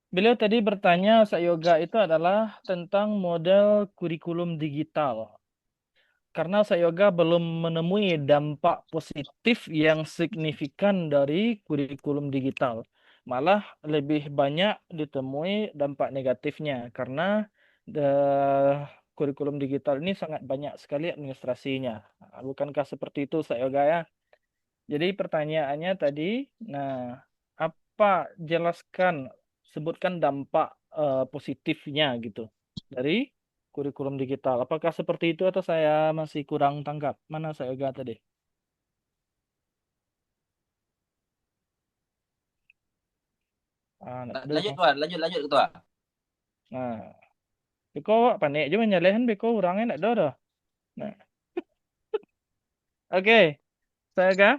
beliau tadi bertanya, Ustadz Yoga itu adalah tentang model kurikulum digital. Karena Ustadz Yoga belum menemui dampak positif yang signifikan dari kurikulum digital. Malah lebih banyak ditemui dampak negatifnya. Karena kurikulum digital ini sangat banyak sekali administrasinya. Bukankah seperti itu Ustadz Yoga ya? Jadi pertanyaannya tadi, nah apa sebutkan dampak positifnya gitu dari kurikulum digital. Apakah seperti itu atau saya masih kurang tangkap? Mana Ustadz Yoga tadi? Lanjut ketua. Nah, Beko panik je menyalahin Beko orangnya nak dah. Nah. Oke, Ustadz Yoga.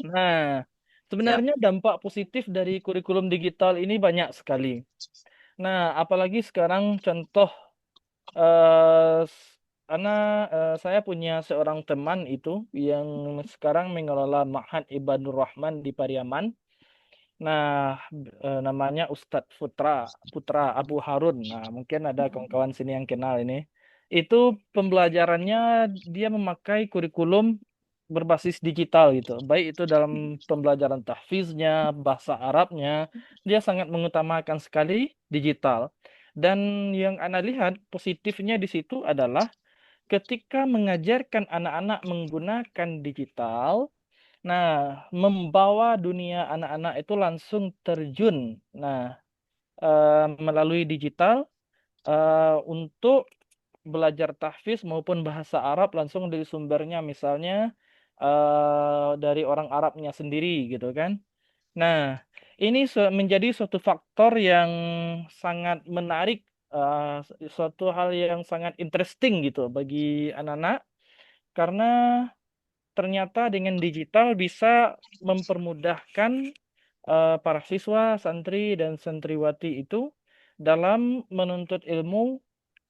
Nah, sebenarnya dampak positif dari kurikulum digital ini banyak sekali. Nah, apalagi sekarang contoh saya punya seorang teman itu yang sekarang mengelola Ma'had Ibadur Rahman di Pariaman. Nah, namanya Ustadz Putra Abu Harun. Nah, mungkin ada kawan-kawan sini yang kenal ini. Itu pembelajarannya dia memakai kurikulum berbasis digital gitu. Baik itu dalam pembelajaran tahfiznya, bahasa Arabnya, dia sangat mengutamakan sekali digital. Dan yang Anda lihat positifnya di situ adalah ketika mengajarkan anak-anak menggunakan digital, nah, membawa dunia anak-anak itu langsung terjun. Nah, melalui digital untuk belajar tahfiz maupun bahasa Arab langsung dari sumbernya, misalnya dari orang Arabnya sendiri gitu kan. Nah, ini menjadi suatu faktor yang sangat menarik, suatu hal yang sangat interesting gitu bagi anak-anak, karena ternyata dengan digital bisa mempermudahkan para siswa, santri, dan santriwati itu dalam menuntut ilmu.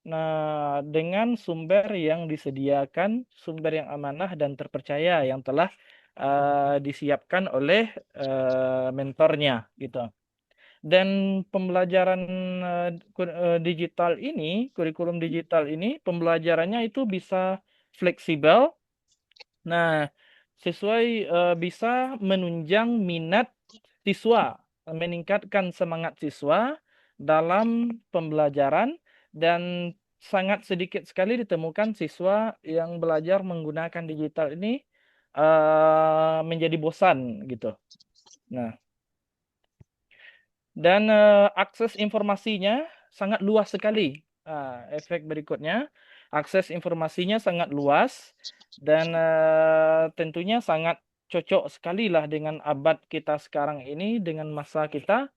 Nah, dengan sumber yang disediakan, sumber yang amanah dan terpercaya yang telah disiapkan oleh mentornya gitu. Dan pembelajaran digital ini, kurikulum digital ini, pembelajarannya itu bisa fleksibel. Nah, bisa menunjang minat siswa, meningkatkan semangat siswa dalam pembelajaran, dan sangat sedikit sekali ditemukan siswa yang belajar menggunakan digital ini menjadi bosan gitu. Nah, dan akses informasinya sangat luas sekali. Efek berikutnya, akses informasinya sangat luas dan tentunya sangat cocok sekali lah dengan abad kita sekarang ini, dengan masa kita,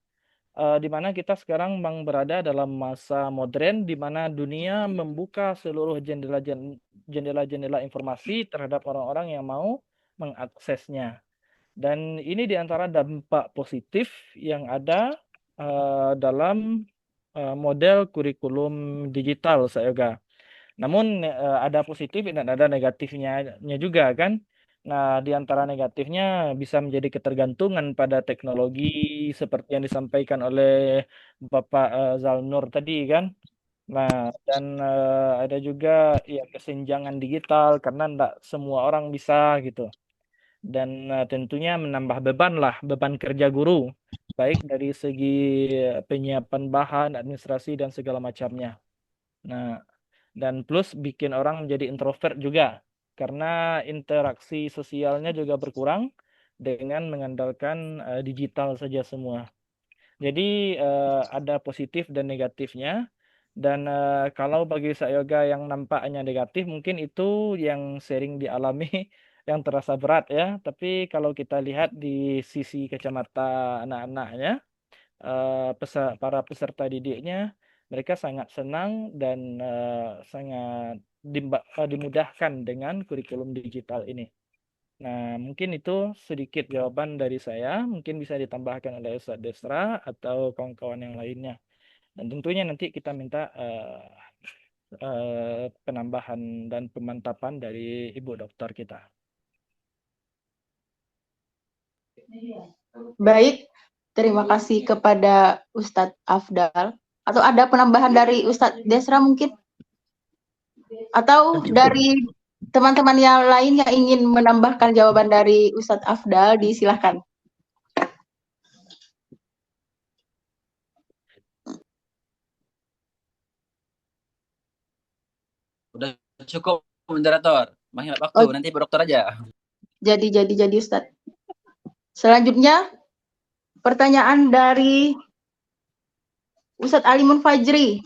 di mana kita sekarang memang berada dalam masa modern, di mana dunia membuka seluruh jendela-jendela informasi terhadap orang-orang yang mau mengaksesnya. Dan ini di antara dampak positif yang ada dalam model kurikulum digital, Sayoga. Namun ada positif dan ada negatifnya juga kan. Nah, di antara negatifnya bisa menjadi ketergantungan pada teknologi seperti yang disampaikan oleh Bapak Zalnur tadi kan. Nah, dan ada juga ya kesenjangan digital karena tidak semua orang bisa gitu. Dan tentunya menambah beban kerja guru, baik dari segi penyiapan bahan, administrasi, dan segala macamnya. Nah, dan plus bikin orang menjadi introvert juga, karena interaksi sosialnya juga berkurang dengan mengandalkan digital saja semua. Jadi ada positif dan negatifnya. Dan kalau bagi Sayoga yang nampaknya negatif, mungkin itu yang sering dialami yang terasa berat ya. Tapi kalau kita lihat di sisi kacamata anak-anaknya, para peserta didiknya, mereka sangat senang dan sangat dimudahkan dengan kurikulum digital ini. Nah, mungkin itu sedikit jawaban dari saya. Mungkin bisa ditambahkan oleh Ustadz Desra atau kawan-kawan yang lainnya. Dan tentunya nanti kita minta penambahan dan pemantapan dari Ibu Dokter kita. Baik, terima kasih kepada Ustadz Afdal. Atau ada penambahan dari Ustadz Desra mungkin? Atau dari teman-teman yang lain yang ingin menambahkan jawaban dari Ustadz Afdal, disilahkan. Udah cukup, moderator. Menghemat waktu, nanti Bu Dokter aja. Jadi Ustadz. Selanjutnya, pertanyaan dari Ustadz Alimun Fajri.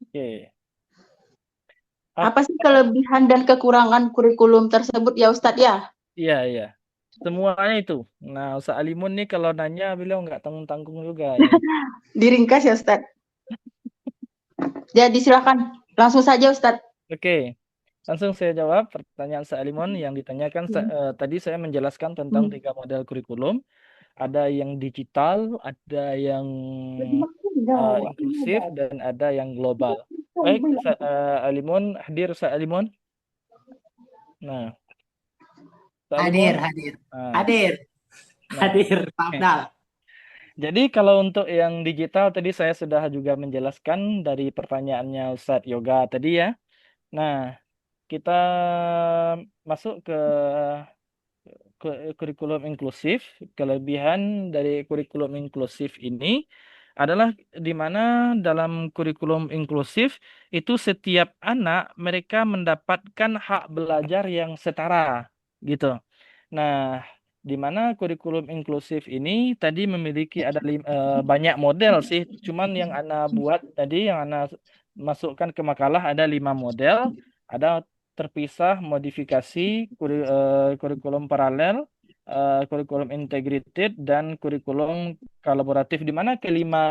Oke. Apa sih kelebihan dan kekurangan kurikulum tersebut ya Ustadz ya? Iya. Semuanya itu. Nah, Ustadz Alimun nih kalau nanya beliau nggak tanggung-tanggung juga. Ya. Diringkas ya Ustadz. Jadi silakan langsung saja Ustadz. Oke. Langsung saya jawab pertanyaan Ustadz Alimun yang ditanyakan. Tadi saya menjelaskan tentang 3 model kurikulum. Ada yang digital, ada yang inklusif, dan ada yang global. Baik, Alimun, hadir Ustadz Alimun. Nah, Hadir, Pak Afdal. Jadi kalau untuk yang digital tadi saya sudah juga menjelaskan dari pertanyaannya Ustadz Yoga tadi ya. Nah, kita masuk ke kurikulum inklusif. Kelebihan dari kurikulum inklusif ini adalah di mana dalam kurikulum inklusif itu setiap anak mereka mendapatkan hak belajar yang setara gitu. Nah, di mana kurikulum inklusif ini tadi memiliki ada banyak model sih. Cuman yang Ana buat tadi, yang Ana masukkan ke makalah ada 5 model. Ada terpisah, modifikasi, kurikulum paralel, kurikulum integrated, dan kurikulum kolaboratif. Di mana kelima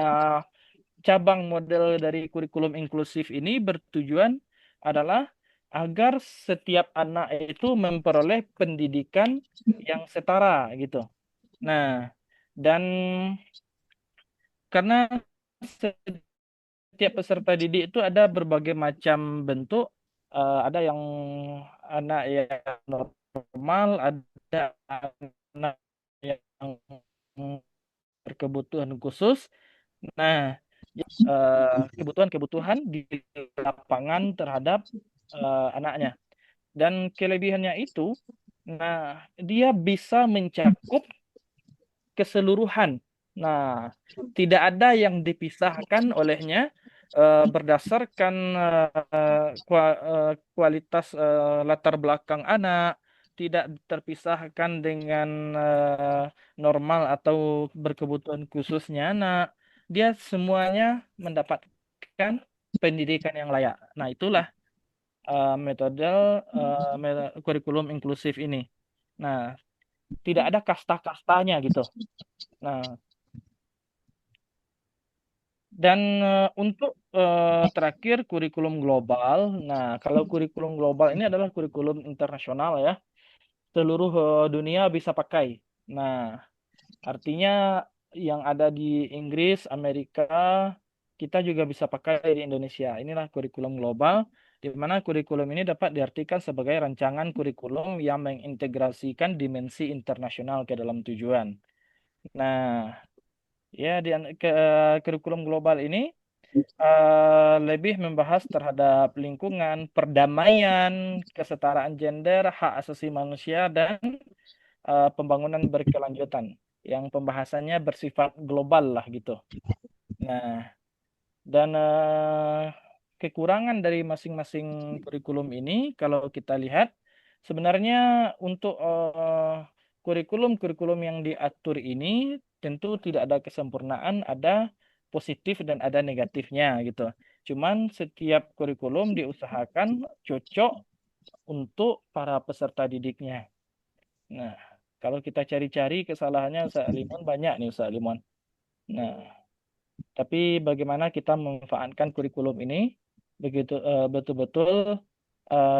cabang model dari kurikulum inklusif ini bertujuan adalah agar setiap anak itu memperoleh pendidikan yang setara gitu. Nah, dan karena setiap peserta didik itu ada berbagai macam bentuk, ada yang anak yang normal, ada anak yang berkebutuhan khusus. Nah, kebutuhan-kebutuhan di lapangan terhadap anaknya. Dan kelebihannya itu Nah, dia bisa mencakup keseluruhan. Nah, tidak ada yang dipisahkan olehnya berdasarkan kualitas latar belakang anak, tidak terpisahkan dengan normal atau berkebutuhan khususnya anak. Dia semuanya mendapatkan pendidikan yang layak. Nah, itulah metode kurikulum inklusif ini. Nah, tidak ada kasta-kastanya gitu. Nah, dan untuk terakhir kurikulum global. Nah, kalau kurikulum global ini adalah kurikulum internasional ya. Seluruh dunia bisa pakai. Nah, artinya yang ada di Inggris, Amerika, kita juga bisa pakai di Indonesia. Inilah kurikulum global, di mana kurikulum ini dapat diartikan sebagai rancangan kurikulum yang mengintegrasikan dimensi internasional ke dalam tujuan. Nah, ya kurikulum global ini lebih membahas terhadap lingkungan, perdamaian, kesetaraan gender, hak asasi manusia, dan pembangunan berkelanjutan. Yang pembahasannya bersifat global lah gitu. Nah, dan kekurangan dari masing-masing kurikulum ini, kalau kita lihat, sebenarnya untuk kurikulum-kurikulum yang diatur ini tentu tidak ada kesempurnaan, ada positif dan ada negatifnya gitu. Cuman setiap kurikulum diusahakan cocok untuk para peserta didiknya. Nah, kalau kita cari-cari kesalahannya Ustaz Limon banyak nih Ustaz Limon. Nah, tapi bagaimana kita memanfaatkan kurikulum ini begitu betul-betul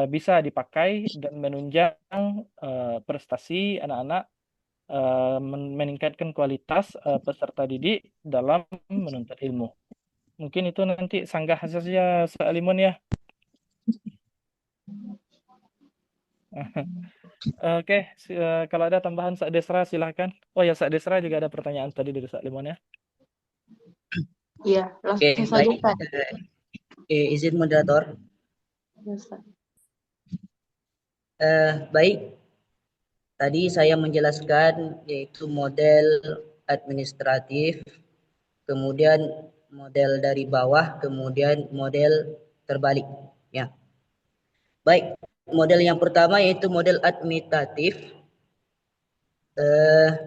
bisa dipakai dan menunjang prestasi anak-anak, meningkatkan kualitas peserta didik dalam menuntut ilmu. Mungkin itu nanti sanggah saja Ustaz Limon ya. Oke, kalau ada tambahan Ustaz Desra silahkan. Oh ya, Ustaz Desra juga ada pertanyaan tadi dari Ustaz Limon ya. Iya, Oke, langsung saja baik. Pak. Izin moderator. Ya, Ustaz. Baik, tadi saya menjelaskan yaitu model administratif, kemudian model dari bawah, kemudian model terbalik. Ya. Baik, model yang pertama yaitu model administratif.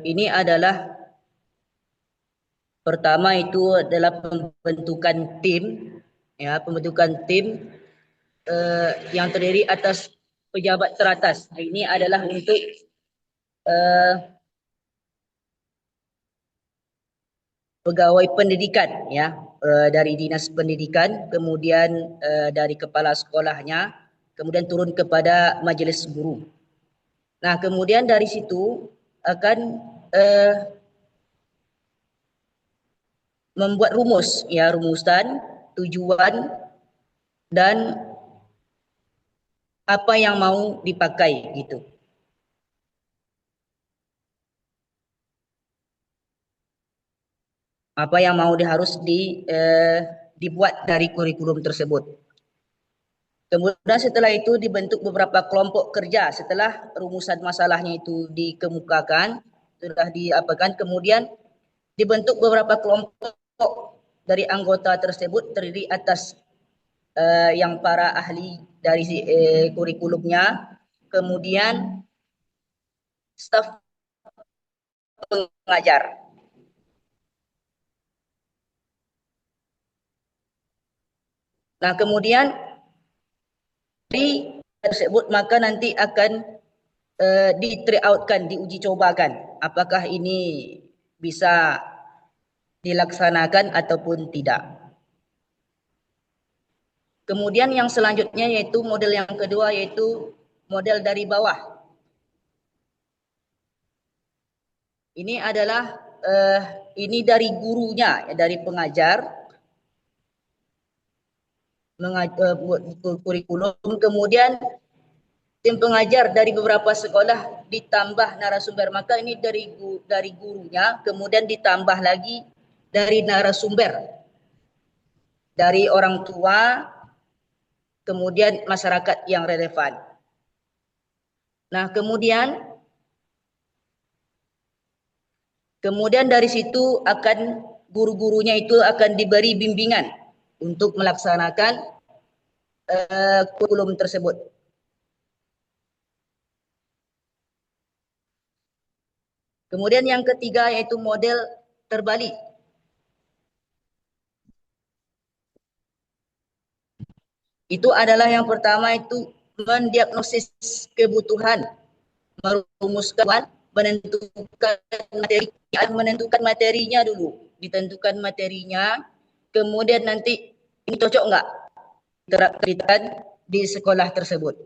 Ini adalah pertama itu adalah pembentukan tim, ya, pembentukan tim yang terdiri atas pejabat teratas. Ini adalah untuk pegawai pendidikan, ya, dari dinas pendidikan, kemudian dari kepala sekolahnya, kemudian turun kepada majelis guru. Nah, kemudian dari situ akan membuat rumus, ya, rumusan, tujuan, dan apa yang mau dipakai gitu. Apa yang mau harus dibuat dari kurikulum tersebut. Kemudian setelah itu dibentuk beberapa kelompok kerja setelah rumusan masalahnya itu dikemukakan, sudah diapakan, kemudian dibentuk beberapa kelompok dari anggota tersebut terdiri atas yang para ahli dari kurikulumnya, kemudian staf pengajar. Nah, kemudian dari tersebut maka nanti akan di try outkan, diuji cobakan apakah ini bisa dilaksanakan ataupun tidak. Kemudian yang selanjutnya yaitu model yang kedua yaitu model dari bawah. Ini adalah ini dari gurunya, dari pengajar kurikulum, kemudian tim pengajar dari beberapa sekolah ditambah narasumber, maka ini dari gurunya, kemudian ditambah lagi dari narasumber dari orang tua, kemudian masyarakat yang relevan. Nah, kemudian dari situ akan guru-gurunya itu akan diberi bimbingan untuk melaksanakan kurikulum tersebut. Kemudian yang ketiga yaitu model terbalik. Itu adalah yang pertama itu mendiagnosis kebutuhan, merumuskan, menentukan materinya dulu, ditentukan materinya, kemudian nanti ini cocok nggak diterapkan di sekolah tersebut.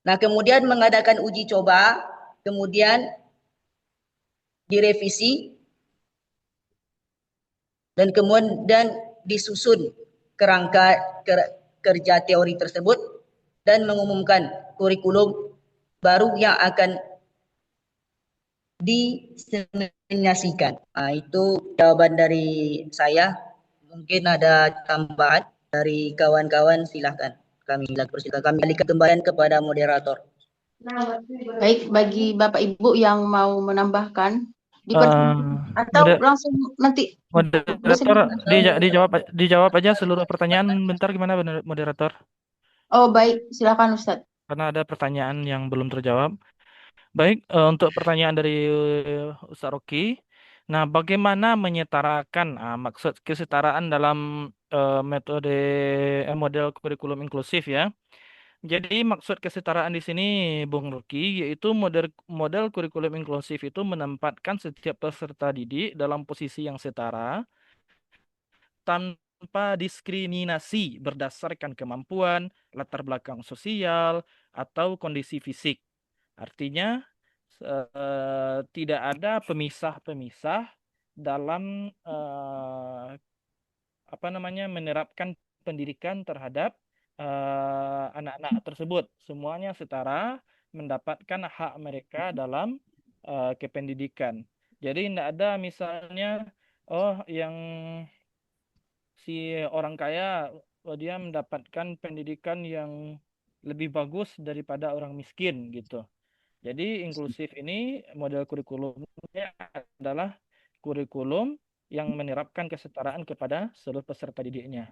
Nah, kemudian mengadakan uji coba, kemudian direvisi, dan kemudian disusun kerangka kerja teori tersebut dan mengumumkan kurikulum baru yang akan diseminasikan. Nah, itu jawaban dari saya. Mungkin ada tambahan dari kawan-kawan, silahkan. Kami berikan kembalian kepada moderator. Baik, bagi Bapak Ibu yang mau menambahkan, atau langsung nanti moderator dijawab aja seluruh pertanyaan bentar, gimana moderator? Oh baik, silakan Ustadz. Karena ada pertanyaan yang belum terjawab. Baik, untuk pertanyaan dari Ustaz Rocky. Nah, bagaimana menyetarakan maksud kesetaraan dalam metode model kurikulum inklusif ya? Jadi maksud kesetaraan di sini, Bung Rocky, yaitu model kurikulum inklusif itu menempatkan setiap peserta didik dalam posisi yang setara tanpa diskriminasi berdasarkan kemampuan, latar belakang sosial, atau kondisi fisik. Artinya tidak ada pemisah-pemisah dalam menerapkan pendidikan terhadap anak-anak tersebut. Semuanya setara mendapatkan hak mereka dalam kependidikan. Jadi tidak ada misalnya yang si orang kaya dia mendapatkan pendidikan yang lebih bagus daripada orang miskin gitu. Jadi inklusif ini model kurikulumnya adalah kurikulum yang menerapkan kesetaraan kepada seluruh peserta didiknya.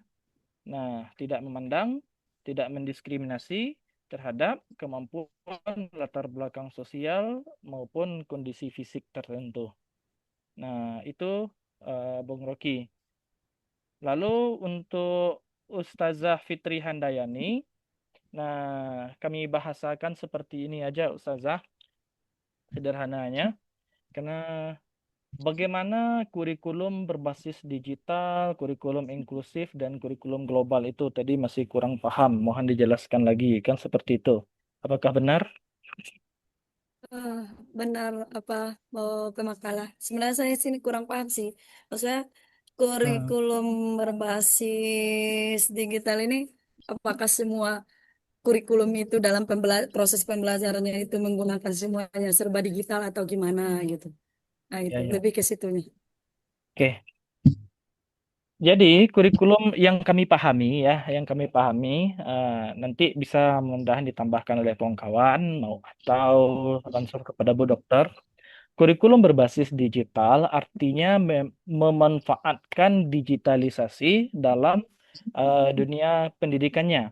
Nah, tidak memandang, tidak mendiskriminasi terhadap kemampuan latar belakang sosial maupun kondisi fisik tertentu. Nah, itu Bung Rocky. Lalu untuk Ustazah Fitri Handayani, nah kami bahasakan seperti ini aja Ustazah, sederhananya, karena bagaimana kurikulum berbasis digital, kurikulum inklusif, dan kurikulum global itu tadi masih kurang paham. Mohon dijelaskan lagi, kan seperti itu. Apakah benar? Benar pemakalah. Sebenarnya saya sini kurang paham sih. Maksudnya kurikulum berbasis digital ini apakah semua kurikulum itu dalam proses pembelajarannya itu menggunakan semuanya serba digital atau gimana gitu. Nah, itu Ya. lebih ke situnya. Oke. Jadi kurikulum yang kami pahami nanti bisa mudah-mudahan ditambahkan oleh kawan mau atau langsung kepada Bu Dokter. Kurikulum berbasis digital artinya memanfaatkan digitalisasi dalam dunia pendidikannya.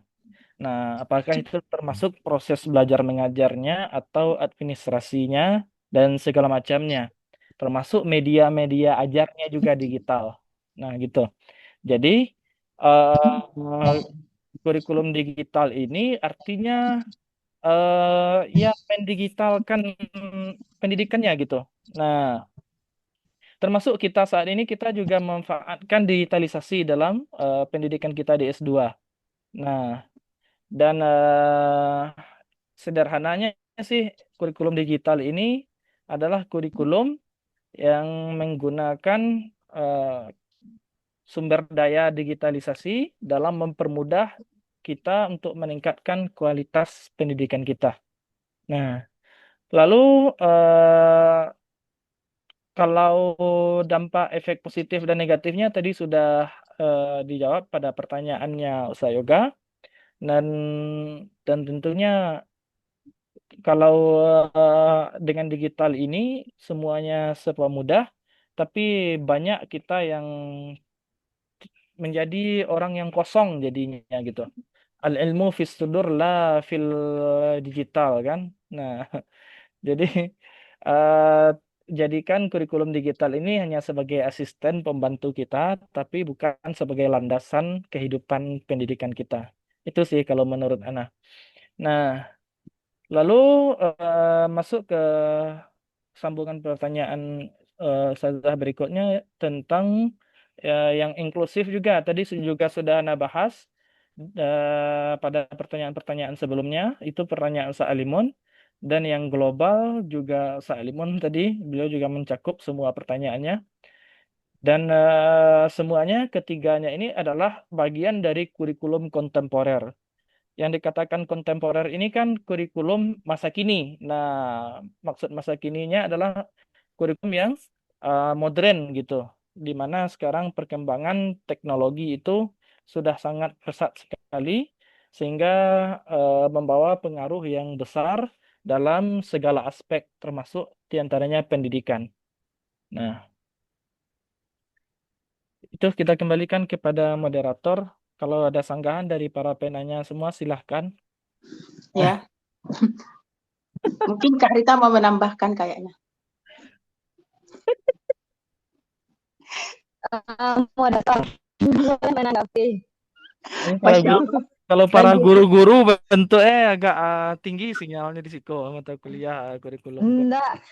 Nah, apakah itu termasuk proses belajar mengajarnya atau administrasinya dan segala macamnya, termasuk media-media ajarnya juga digital. Nah, gitu. Jadi, kurikulum digital ini artinya ya mendigitalkan pendidikannya gitu. Nah, termasuk kita saat ini kita juga memanfaatkan digitalisasi dalam pendidikan kita di S2. Nah, dan sederhananya sih kurikulum digital ini adalah kurikulum yang menggunakan sumber daya digitalisasi dalam mempermudah kita untuk meningkatkan kualitas pendidikan kita. Nah, lalu kalau dampak efek positif dan negatifnya tadi sudah dijawab pada pertanyaannya Ustaz Yoga, dan tentunya kalau dengan digital ini semuanya serba mudah, tapi banyak kita yang menjadi orang yang kosong jadinya gitu. Al ilmu fis sudur la fil digital kan. Nah, jadi eh, jadikan kurikulum digital ini hanya sebagai asisten pembantu kita, tapi bukan sebagai landasan kehidupan pendidikan kita. Itu sih kalau menurut Ana. Nah, lalu masuk ke sambungan pertanyaan Ustazah berikutnya tentang yang inklusif juga. Tadi juga sudah Ana bahas pada pertanyaan-pertanyaan sebelumnya. Itu pertanyaan Sa'alimun. Dan yang global juga Sa'alimun tadi. Beliau juga mencakup semua pertanyaannya. Dan semuanya ketiganya ini adalah bagian dari kurikulum kontemporer. Yang dikatakan kontemporer ini kan kurikulum masa kini. Nah, maksud masa kininya adalah kurikulum yang modern gitu, di mana sekarang perkembangan teknologi itu sudah sangat pesat sekali, sehingga membawa pengaruh yang besar dalam segala aspek, termasuk diantaranya pendidikan. Nah, itu kita kembalikan kepada moderator. Kalau ada sanggahan dari para penanya semua, silahkan. Ya. Mungkin Kak Rita mau menambahkan kayaknya. Moderator menanggapi. Kalau para guru-guru bentuknya agak tinggi sinyalnya di situ mata kuliah kurikulum. Enggak.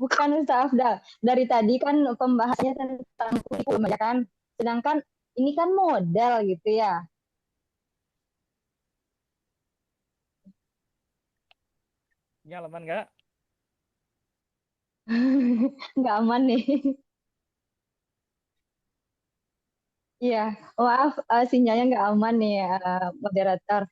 Bukan Ustaz Afdal. Dari tadi kan pembahasannya tentang kurikulum ya kan. Sedangkan ini kan model gitu ya. Sinyal aman nggak? Nggak aman nih. Iya, maaf sinyalnya nggak aman nih moderator.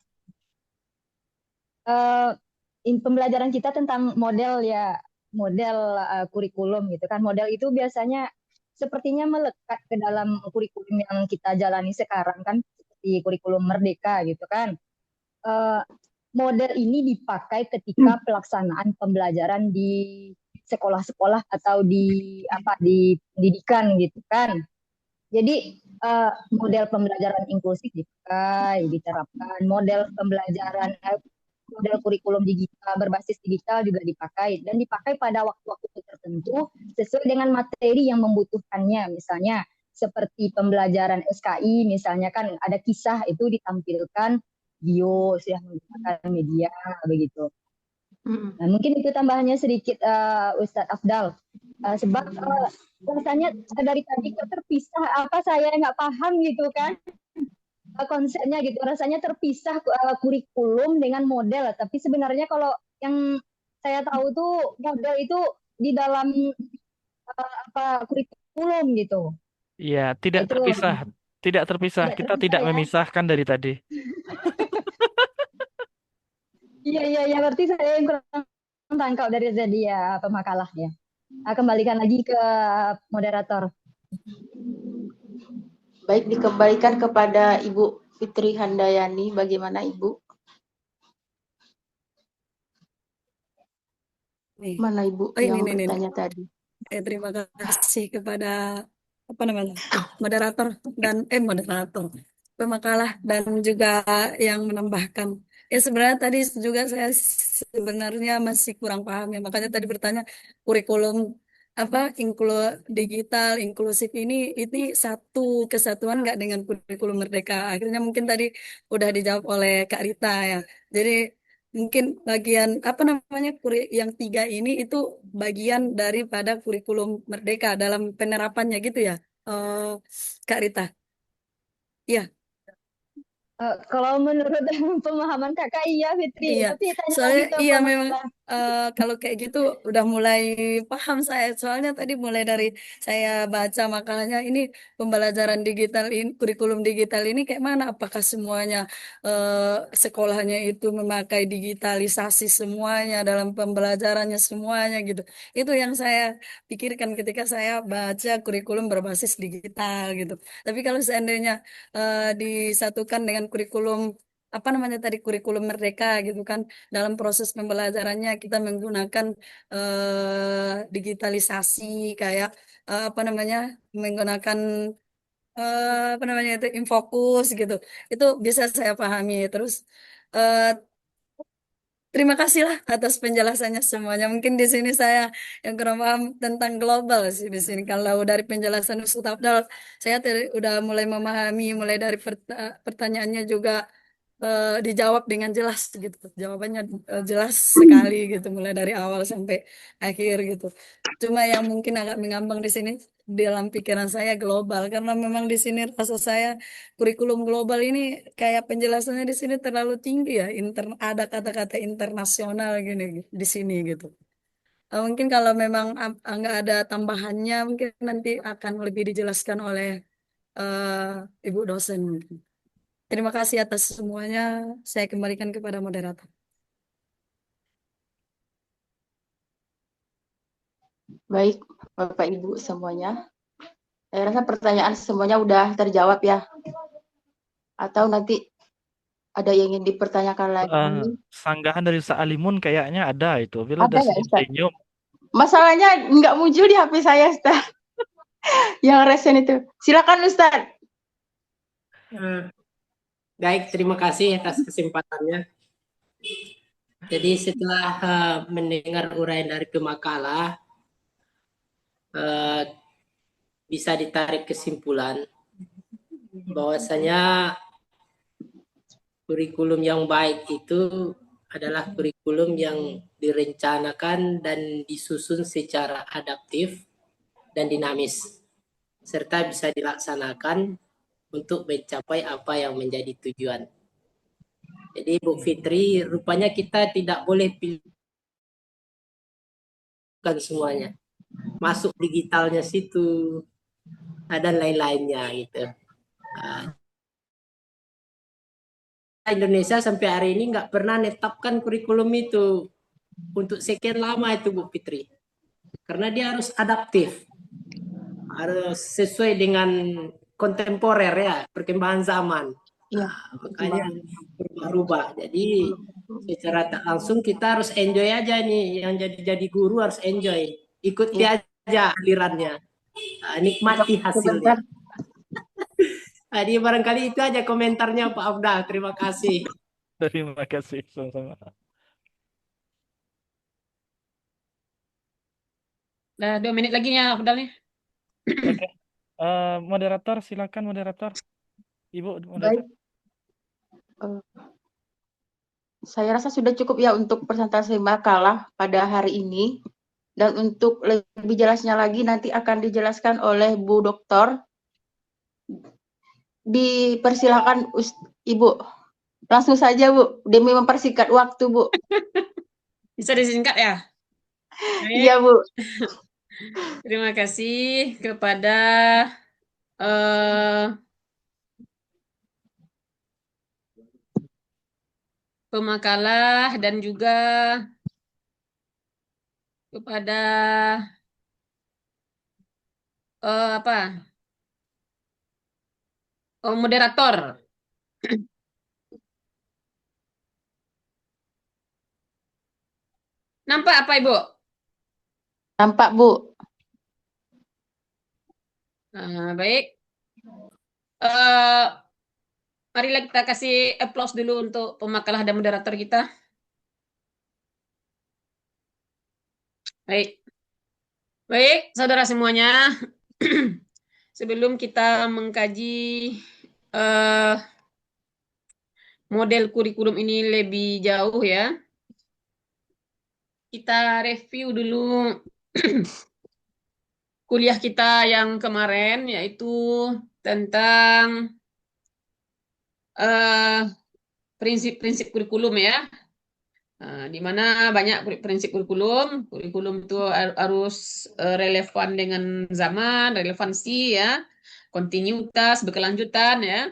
Pembelajaran kita tentang model ya, model kurikulum gitu kan. Model itu biasanya sepertinya melekat ke dalam kurikulum yang kita jalani sekarang kan, seperti kurikulum Merdeka gitu kan. Model ini dipakai ketika pelaksanaan pembelajaran di sekolah-sekolah atau di pendidikan gitu kan. Jadi model pembelajaran inklusif dipakai, diterapkan, model pembelajaran model kurikulum digital berbasis digital juga dipakai dan dipakai pada waktu-waktu tertentu sesuai dengan materi yang membutuhkannya. Misalnya seperti pembelajaran SKI, misalnya kan ada kisah itu ditampilkan video yang menggunakan media begitu. Nah, mungkin itu tambahannya sedikit Ustadz Afdal. Sebab rasanya dari tadi kok terpisah, apa saya nggak paham gitu kan konsepnya gitu. Rasanya terpisah kurikulum dengan model. Tapi sebenarnya kalau yang saya tahu tuh model itu di dalam kurikulum gitu. Iya, tidak Itu terpisah. Tidak terpisah. Kita tidak ya. memisahkan dari tadi. Iya, berarti saya yang kurang tangkap dari tadi ya pemakalahnya. Kembalikan lagi ke moderator. Baik, dikembalikan kepada Ibu Fitri Handayani. Bagaimana Ibu? Mana Ibu yang bertanya tadi? Terima kasih kepada moderator dan pemakalah dan juga yang menambahkan. Ya sebenarnya tadi juga saya sebenarnya masih kurang paham ya, makanya tadi bertanya kurikulum digital inklusif ini satu kesatuan nggak dengan kurikulum Merdeka. Akhirnya mungkin tadi udah dijawab oleh Kak Rita ya. Jadi mungkin bagian yang 3 ini itu bagian daripada kurikulum Merdeka dalam penerapannya gitu ya, Kak Rita. Iya. Kalau menurut pemahaman kakak iya Fitri, Iya, tapi tanya soalnya lagi ke iya memang pemakalah. kalau kayak gitu udah mulai paham saya. Soalnya tadi mulai dari saya baca makalahnya ini pembelajaran digital ini, kurikulum digital ini kayak mana? Apakah semuanya sekolahnya itu memakai digitalisasi semuanya dalam pembelajarannya semuanya gitu. Itu yang saya pikirkan ketika saya baca kurikulum berbasis digital gitu. Tapi kalau seandainya disatukan dengan kurikulum apa namanya tadi kurikulum merdeka gitu kan. Dalam proses pembelajarannya kita menggunakan digitalisasi kayak apa namanya menggunakan apa namanya itu Infokus gitu. Itu bisa saya pahami. Terus eh, terima kasih lah atas penjelasannya semuanya. Mungkin di sini saya yang kurang paham tentang global sih di sini. Kalau dari penjelasan Ustaz Abdal, saya udah mulai memahami, mulai dari pertanyaannya juga dijawab dengan jelas gitu. Jawabannya jelas sekali gitu, mulai dari awal sampai akhir gitu. Cuma yang mungkin agak mengambang di sini dalam pikiran saya global, karena memang di sini rasa saya kurikulum global ini kayak penjelasannya di sini terlalu tinggi ya, ada kata-kata internasional gini di sini gitu. Mungkin kalau memang nggak ada tambahannya, mungkin nanti akan lebih dijelaskan oleh Ibu dosen. Terima kasih atas semuanya. Saya kembalikan kepada moderator. Baik, Bapak Ibu semuanya. Saya rasa pertanyaan semuanya udah terjawab ya. Atau nanti ada yang ingin dipertanyakan lagi? Sanggahan dari Ustaz Alimun kayaknya ada itu. Bila Ada udah ya, Ustaz? senyum. Masalahnya nggak muncul di HP saya, Ustaz. Yang resen itu. Silakan, Ustaz. Baik, terima kasih atas kesempatannya. Jadi setelah mendengar uraian dari pemakalah, bisa ditarik kesimpulan bahwasanya kurikulum yang baik itu adalah kurikulum yang direncanakan dan disusun secara adaptif dan dinamis, serta bisa dilaksanakan untuk mencapai apa yang menjadi tujuan. Jadi Bu Fitri, rupanya kita tidak boleh pilihkan semuanya. Masuk digitalnya situ, dan lain-lainnya gitu. Indonesia sampai hari ini nggak pernah netapkan kurikulum itu untuk sekian lama itu Bu Fitri. Karena dia harus adaptif. Harus sesuai dengan kontemporer ya, perkembangan zaman. Ya, makanya berubah. Jadi secara tak langsung kita harus enjoy aja nih, yang jadi guru harus enjoy, ikuti aja alirannya, nikmati hasilnya. Jadi barangkali itu aja komentarnya Pak Abdal. Terima kasih. Terima kasih sama-sama. Nah, 2 menit lagi ya Abdal nih. Oke. Moderator, silakan moderator. Ibu Baik. moderator. Saya rasa sudah cukup ya untuk presentasi makalah pada hari ini. Dan untuk lebih jelasnya lagi nanti akan dijelaskan oleh Bu Doktor. Dipersilakan Ibu. Langsung saja Bu, demi mempersingkat waktu Bu. Bisa disingkat ya? Iya Bu. Terima kasih kepada pemakalah dan juga kepada moderator. Nampak apa Ibu? Nampak Bu. Baik. Marilah kita kasih applause dulu untuk pemakalah dan moderator kita. Baik. Baik, saudara semuanya. Sebelum kita mengkaji model kurikulum ini lebih jauh ya, kita review dulu kuliah kita yang kemarin, yaitu tentang prinsip-prinsip kurikulum ya. Di mana banyak prinsip kurikulum itu harus relevan dengan zaman, relevansi ya, kontinuitas, berkelanjutan ya,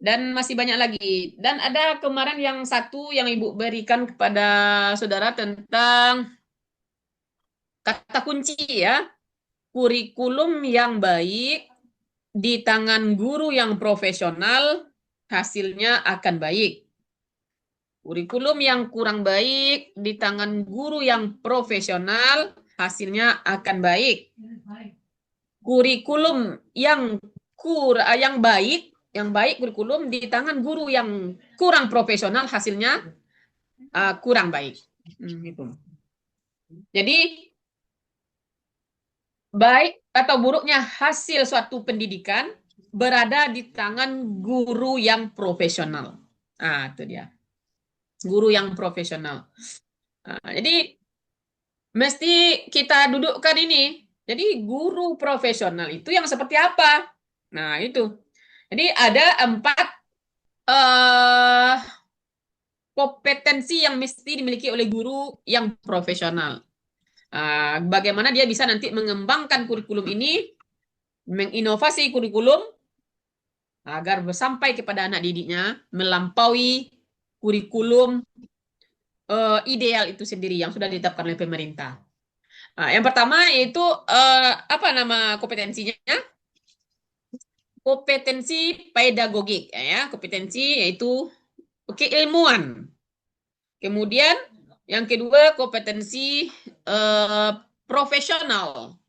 dan masih banyak lagi. Dan ada kemarin yang satu yang Ibu berikan kepada saudara tentang kata kunci ya, kurikulum yang baik di tangan guru yang profesional hasilnya akan baik. Kurikulum yang kurang baik di tangan guru yang profesional, hasilnya akan baik. Kurikulum yang baik kurikulum di tangan guru yang kurang profesional, hasilnya kurang baik. Gitu. Jadi baik atau buruknya hasil suatu pendidikan berada di tangan guru yang profesional. Itu dia. Guru yang profesional. Jadi mesti kita dudukkan ini. Jadi guru profesional itu yang seperti apa? Nah, itu. Jadi ada 4 kompetensi yang mesti dimiliki oleh guru yang profesional. Bagaimana dia bisa nanti mengembangkan kurikulum ini, menginovasi kurikulum agar sampai kepada anak didiknya melampaui kurikulum ideal itu sendiri yang sudah ditetapkan oleh pemerintah. Yang pertama yaitu apa nama kompetensinya? Kompetensi pedagogik, ya, kompetensi yaitu keilmuan. Kemudian yang kedua kompetensi profesional.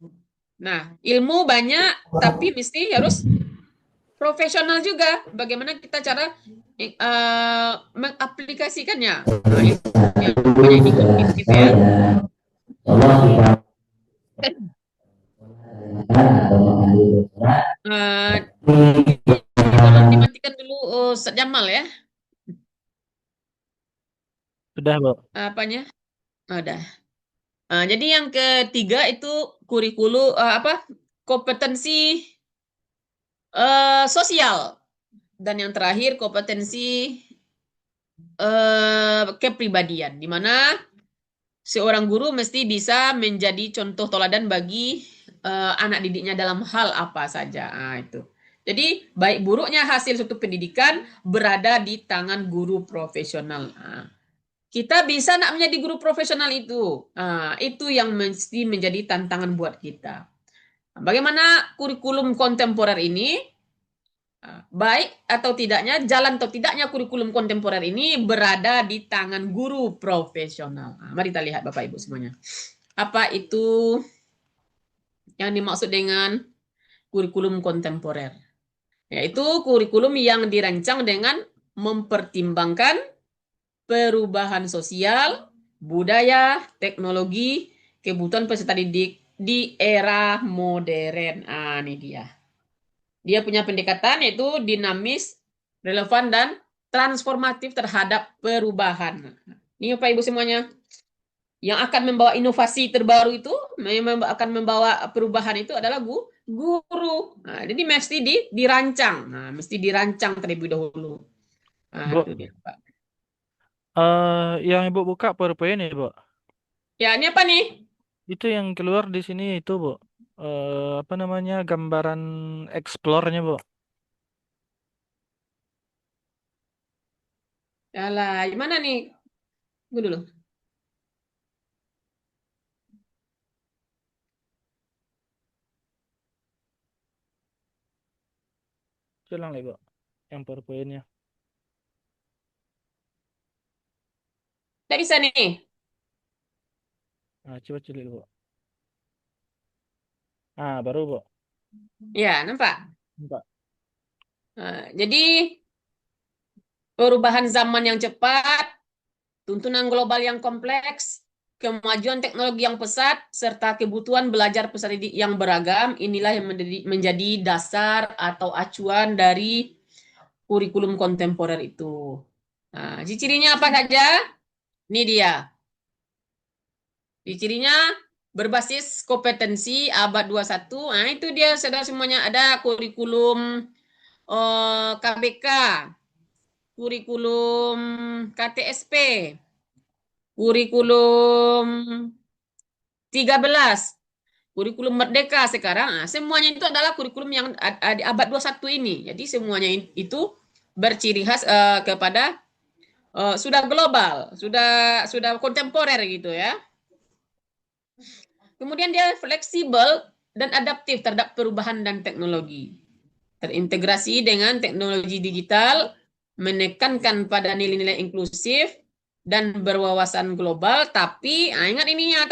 Nah, ilmu banyak tapi mesti harus profesional juga. Bagaimana kita cara mengaplikasikannya? Nah, itu yang banyak dikognitif ya. Tolong dimatikan dulu Ustaz Jamal ya. Sudah, Bu. Apanya? Udah. Jadi yang ketiga itu kurikulum kompetensi sosial, dan yang terakhir kompetensi kepribadian, di mana seorang guru mesti bisa menjadi contoh teladan bagi anak didiknya dalam hal apa saja. Itu. Jadi baik buruknya hasil suatu pendidikan berada di tangan guru profesional. Kita bisa nak menjadi guru profesional itu. Itu yang mesti menjadi tantangan buat kita. Bagaimana kurikulum kontemporer ini, baik atau tidaknya, jalan atau tidaknya kurikulum kontemporer ini berada di tangan guru profesional. Mari kita lihat Bapak Ibu semuanya. Apa itu yang dimaksud dengan kurikulum kontemporer? Yaitu kurikulum yang dirancang dengan mempertimbangkan perubahan sosial, budaya, teknologi, kebutuhan peserta didik di era modern. Ini dia. Dia punya pendekatan yaitu dinamis, relevan, dan transformatif terhadap perubahan. Ini Bapak Ibu semuanya. Yang akan membawa inovasi terbaru itu, akan membawa perubahan itu adalah guru. Jadi mesti dirancang. Mesti dirancang terlebih dahulu. Bu, Itu dia, Pak. yang Ibu buka PowerPoint ya, Bu? Ya, ini apa nih? Itu yang keluar di sini itu, Bu. Apa namanya? Gambaran explore-nya, Bu. Yalah, gimana nih? Gue dulu. Ulang lagi, Bu. Yang PowerPoint-nya. Nggak bisa nih. Coba cari dulu, Bu. Baru, Bu. Ya, nampak? Nampak. Jadi perubahan zaman yang cepat, tuntunan global yang kompleks, kemajuan teknologi yang pesat, serta kebutuhan belajar peserta didik yang beragam, inilah yang menjadi dasar atau acuan dari kurikulum kontemporer itu. Ciri-cirinya apa saja? Ini dia. Ciri-cirinya berbasis kompetensi abad 21. Itu dia saudara semuanya, ada kurikulum KBK, kurikulum KTSP, kurikulum 13, kurikulum Merdeka sekarang. Semuanya itu adalah kurikulum yang di abad 21 ini. Jadi semuanya itu berciri khas kepada sudah global, sudah kontemporer gitu ya. Kemudian dia fleksibel dan adaptif terhadap perubahan dan teknologi. Terintegrasi dengan teknologi digital menekankan pada nilai-nilai inklusif dan berwawasan global, tapi ingat ininya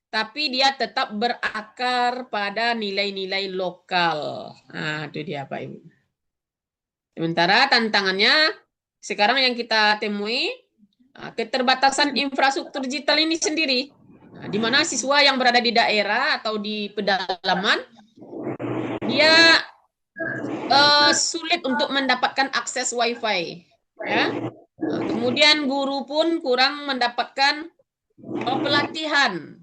tapi dia tetap berakar pada nilai-nilai lokal. Nah, itu dia Pak Ibu. Sementara tantangannya sekarang yang kita temui keterbatasan infrastruktur digital ini sendiri, di mana siswa yang berada di daerah atau di pedalaman dia sulit untuk mendapatkan akses WiFi, ya. Kemudian guru pun kurang mendapatkan pelatihan.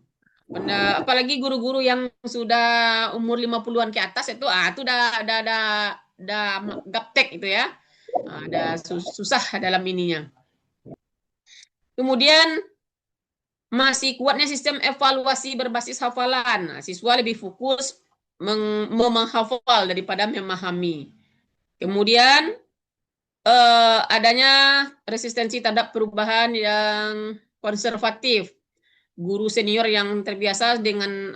Apalagi guru-guru yang sudah umur 50-an ke atas itu udah gaptek itu ya. Ada susah dalam ininya. Kemudian masih kuatnya sistem evaluasi berbasis hafalan. Siswa lebih fokus menghafal daripada memahami. Kemudian adanya resistensi terhadap perubahan yang konservatif. Guru senior yang terbiasa dengan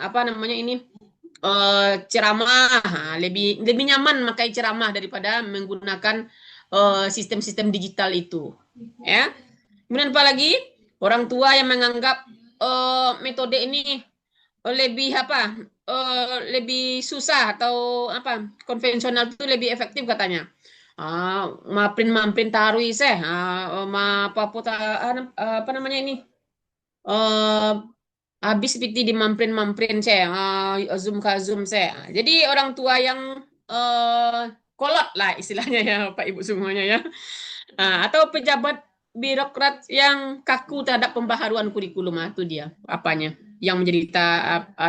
ceramah, lebih nyaman memakai ceramah daripada menggunakan sistem-sistem digital itu, ya. Kemudian apalagi orang tua yang menganggap metode ini lebih susah atau konvensional itu lebih efektif katanya. Mamprin tarui habis seperti di mamprin zoom ke zoom saya. Jadi orang tua yang kolot lah istilahnya ya Pak Ibu semuanya ya. Atau pejabat birokrat yang kaku terhadap pembaharuan kurikulum, itu dia apanya yang menjadi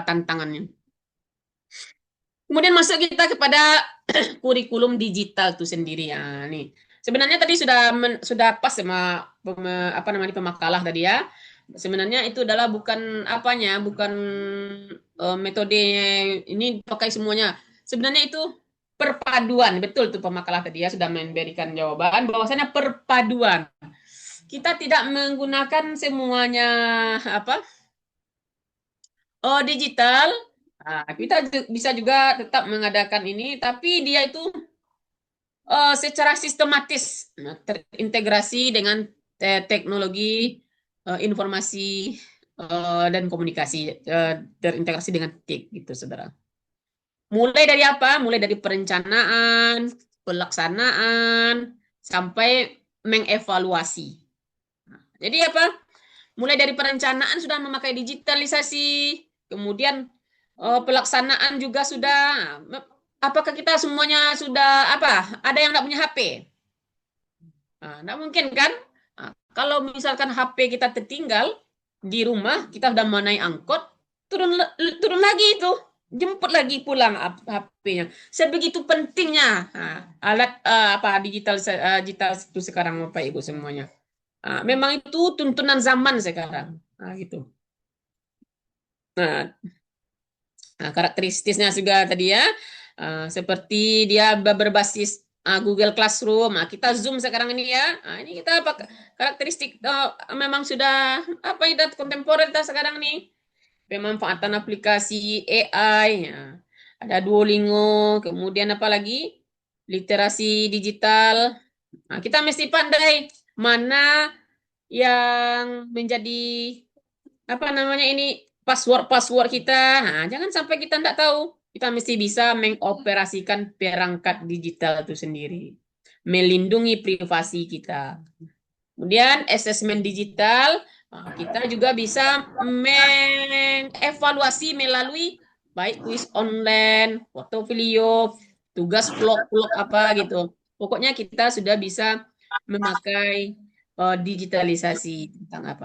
tantangannya. Kemudian masuk kita kepada kurikulum digital itu sendiri ya. Nih, sebenarnya tadi sudah pas sama pemakalah tadi ya. Sebenarnya itu adalah bukan metode ini pakai semuanya. Sebenarnya itu perpaduan, betul tuh pemakalah tadi ya sudah memberikan jawaban bahwasanya perpaduan. Kita tidak menggunakan semuanya digital. Kita bisa juga tetap mengadakan ini, tapi dia itu secara sistematis terintegrasi dengan teknologi informasi dan komunikasi, terintegrasi dengan TIK gitu saudara. Mulai dari apa? Mulai dari perencanaan, pelaksanaan, sampai mengevaluasi. Jadi mulai dari perencanaan sudah memakai digitalisasi, kemudian pelaksanaan juga sudah. Apakah kita semuanya sudah ada yang tidak punya HP? Tidak mungkin kan? Kalau misalkan HP kita tertinggal di rumah, kita sudah mau naik angkot, turun lagi itu, jemput lagi pulang HP-nya. Sebegitu pentingnya alat digital itu sekarang Bapak Ibu semuanya. Memang itu tuntunan zaman sekarang. Gitu. Karakteristiknya juga tadi ya, seperti dia berbasis Google Classroom. Kita Zoom sekarang ini ya. Ini kita karakteristik memang sudah kontemporer kita sekarang nih. Pemanfaatan aplikasi AI. Ada Duolingo, kemudian apalagi literasi digital. Kita mesti pandai mana yang menjadi password kita. Jangan sampai kita tidak tahu. Kita mesti bisa mengoperasikan perangkat digital itu sendiri, melindungi privasi kita. Kemudian asesmen digital, kita juga bisa mengevaluasi melalui baik kuis online, portofolio, tugas vlog gitu. Pokoknya kita sudah bisa memakai digitalisasi tentang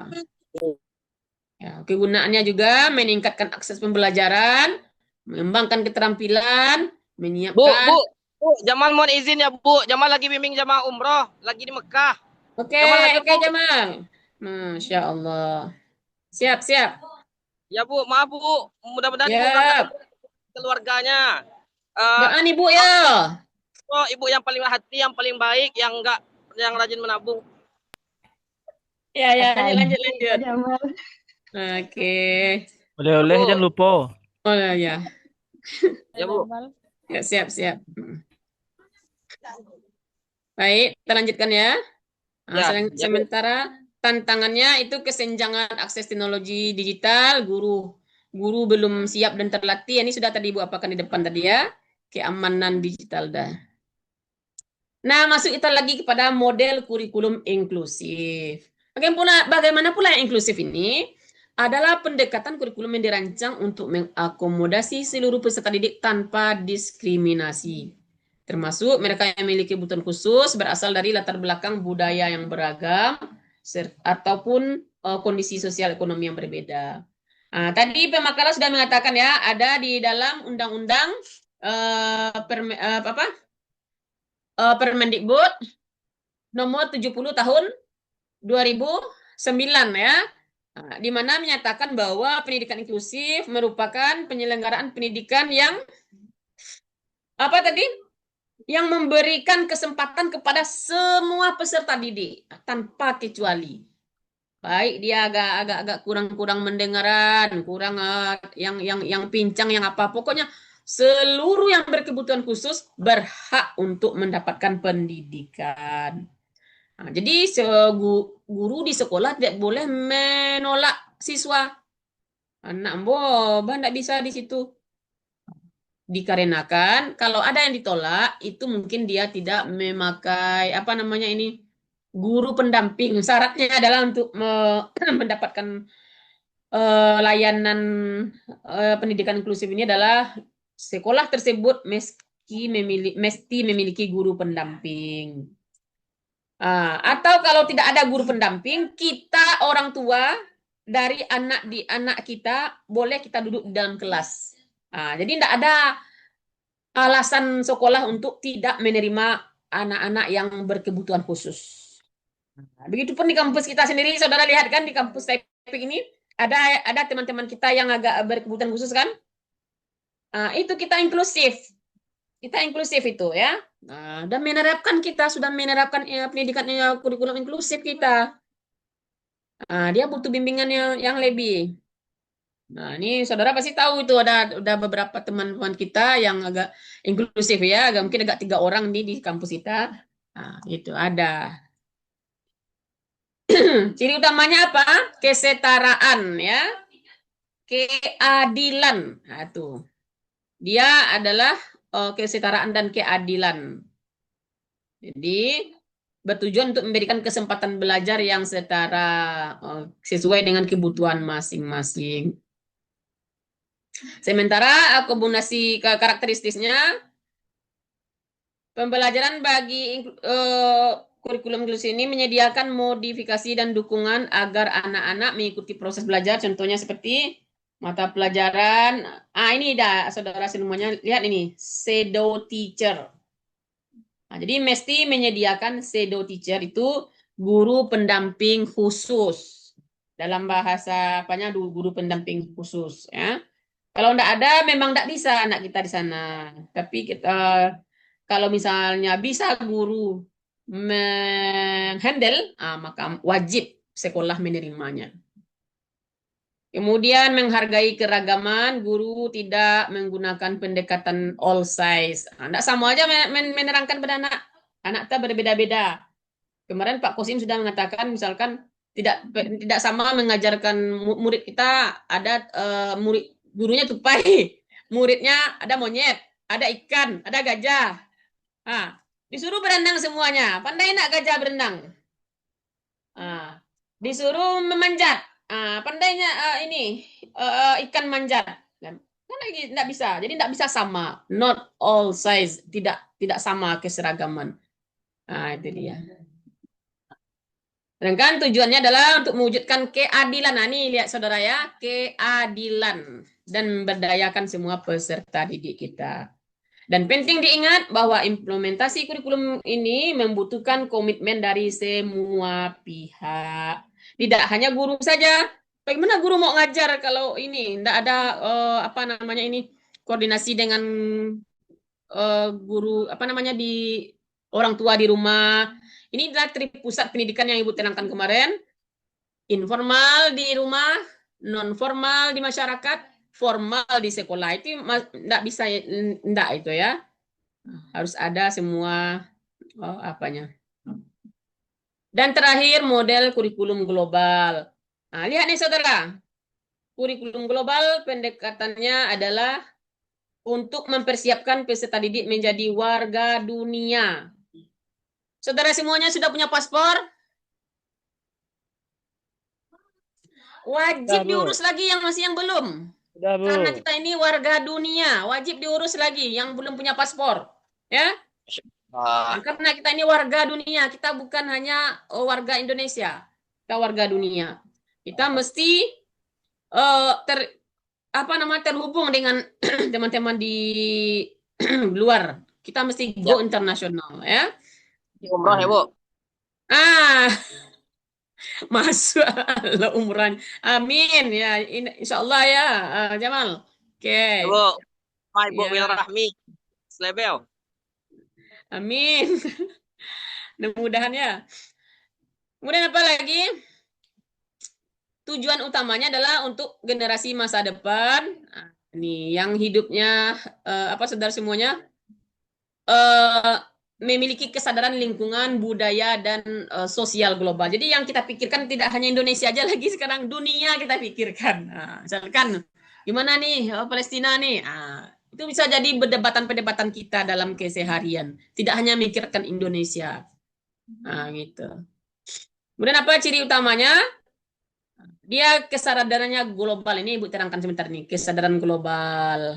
Ya, kegunaannya juga meningkatkan akses pembelajaran, mengembangkan keterampilan, menyiapkan. Bu, Jamal mohon izin ya Bu, Jamal lagi bimbing jamaah umroh, lagi di Mekah. Oke, Jamal. Masya Allah. Siap. Ya Bu, maaf Bu, mudah-mudahan keluarganya. Jangan Ibu ya. Ibu yang paling hati, yang paling baik, yang rajin menabung. Ya, lanjut. Oke. Oleh-oleh jangan lupa. Oh ya. Ya Bu. Ya, siap. Baik, kita lanjutkan ya. Nah, Ya, ya Bu. sementara tantangannya itu kesenjangan akses teknologi digital, guru belum siap dan terlatih. Ini sudah tadi Ibu apakan di depan tadi ya. Keamanan digital dah. Nah, masuk kita lagi kepada model kurikulum inklusif. Bagaimana pula yang inklusif ini? Adalah pendekatan kurikulum yang dirancang untuk mengakomodasi seluruh peserta didik tanpa diskriminasi. Termasuk mereka yang memiliki kebutuhan khusus berasal dari latar belakang budaya yang beragam ataupun kondisi sosial ekonomi yang berbeda. Nah, tadi pemakala sudah mengatakan ya, ada di dalam undang-undang Permendikbud nomor 70 tahun 2009 ya. Nah, di mana menyatakan bahwa pendidikan inklusif merupakan penyelenggaraan pendidikan yang yang memberikan kesempatan kepada semua peserta didik tanpa kecuali. Baik dia agak kurang mendengaran, kurang yang pincang, yang apa, pokoknya seluruh yang berkebutuhan khusus berhak untuk mendapatkan pendidikan. Nah, jadi guru di sekolah tidak boleh menolak siswa. Anak boba tidak bisa di situ. Dikarenakan kalau ada yang ditolak itu mungkin dia tidak memakai guru pendamping. Syaratnya adalah untuk mendapatkan layanan pendidikan inklusif ini adalah sekolah tersebut mesti memiliki guru pendamping. Atau kalau tidak ada guru pendamping, kita orang tua dari anak kita boleh kita duduk di dalam kelas. Jadi tidak ada alasan sekolah untuk tidak menerima anak-anak yang berkebutuhan khusus. Begitupun di kampus kita sendiri, saudara lihat kan di kampus Taipei ini ada teman-teman kita yang agak berkebutuhan khusus kan? Itu kita inklusif. Kita inklusif itu ya. Dan sudah menerapkan pendidikan kurikulum inklusif kita. Dia butuh bimbingan yang lebih. Nah, ini saudara pasti tahu itu ada beberapa teman-teman kita yang agak inklusif ya, mungkin agak 3 orang di kampus kita. Itu ada. Ciri utamanya apa? Kesetaraan ya. Keadilan. Nah, itu. Dia adalah kesetaraan dan keadilan. Jadi bertujuan untuk memberikan kesempatan belajar yang setara sesuai dengan kebutuhan masing-masing. Sementara akomodasi karakteristiknya, pembelajaran bagi kurikulum inklusif ini menyediakan modifikasi dan dukungan agar anak-anak mengikuti proses belajar. Contohnya seperti mata pelajaran. Ini saudara semuanya lihat ini, shadow teacher. Jadi mesti menyediakan shadow teacher itu guru pendamping khusus. Dalam bahasa guru pendamping khusus ya. Kalau enggak ada memang enggak bisa anak kita di sana. Tapi kalau misalnya bisa guru menghandle, maka wajib sekolah menerimanya. Kemudian menghargai keragaman, guru tidak menggunakan pendekatan all size. Enggak sama aja menerangkan pada anak kita berbeda-beda. Kemarin Pak Kosim sudah mengatakan misalkan tidak sama mengajarkan murid kita, ada murid gurunya tupai, muridnya ada monyet, ada ikan, ada gajah. Disuruh berenang semuanya, pandai nak gajah berenang. Disuruh memanjat, pandainya ikan manjat. Kan lagi tidak bisa, jadi tidak bisa sama, not all size, tidak sama keseragaman. Itu dia. Sedangkan tujuannya adalah untuk mewujudkan keadilan. Ini lihat saudara ya, keadilan dan memberdayakan semua peserta didik kita. Dan penting diingat bahwa implementasi kurikulum ini membutuhkan komitmen dari semua pihak. Tidak hanya guru saja. Bagaimana guru mau ngajar kalau ini tidak ada koordinasi dengan guru di orang tua di rumah. Ini adalah pusat pendidikan yang Ibu terangkan kemarin. Informal di rumah, non formal di masyarakat, formal di sekolah. Itu enggak bisa, enggak itu ya. Harus ada semua apanya. Dan terakhir model kurikulum global. Nah, lihat nih saudara. Kurikulum global pendekatannya adalah untuk mempersiapkan peserta didik menjadi warga dunia. Saudara semuanya sudah punya paspor? Wajib Sudah, Bu. diurus lagi yang masih yang belum. Sudah, Bu. Karena kita ini warga dunia, wajib diurus lagi yang belum punya paspor. Ya. Karena kita ini warga dunia, kita bukan hanya warga Indonesia. Kita warga dunia. Kita mesti terhubung dengan teman-teman di luar. Kita mesti go internasional, ya. Umroh ya, Bu. Masuk umrah. Amin ya. Insya Allah ya, Jamal. Oke. Bu, Ibu Ya. Wilrahmi, Slebel. Amin. Mudah-mudahan ya. Kemudian apa lagi? Tujuan utamanya adalah untuk generasi masa depan. Nah, ini yang hidupnya saudara semuanya memiliki kesadaran lingkungan, budaya, dan sosial global. Jadi yang kita pikirkan tidak hanya Indonesia aja lagi sekarang, dunia kita pikirkan. Nah, misalkan gimana nih Palestina nih? Nah, itu bisa jadi perdebatan-perdebatan kita dalam keseharian. Tidak hanya mikirkan Indonesia. Nah, gitu. Kemudian apa ciri utamanya? Dia kesadarannya global. Ini Ibu terangkan sebentar nih. Kesadaran global.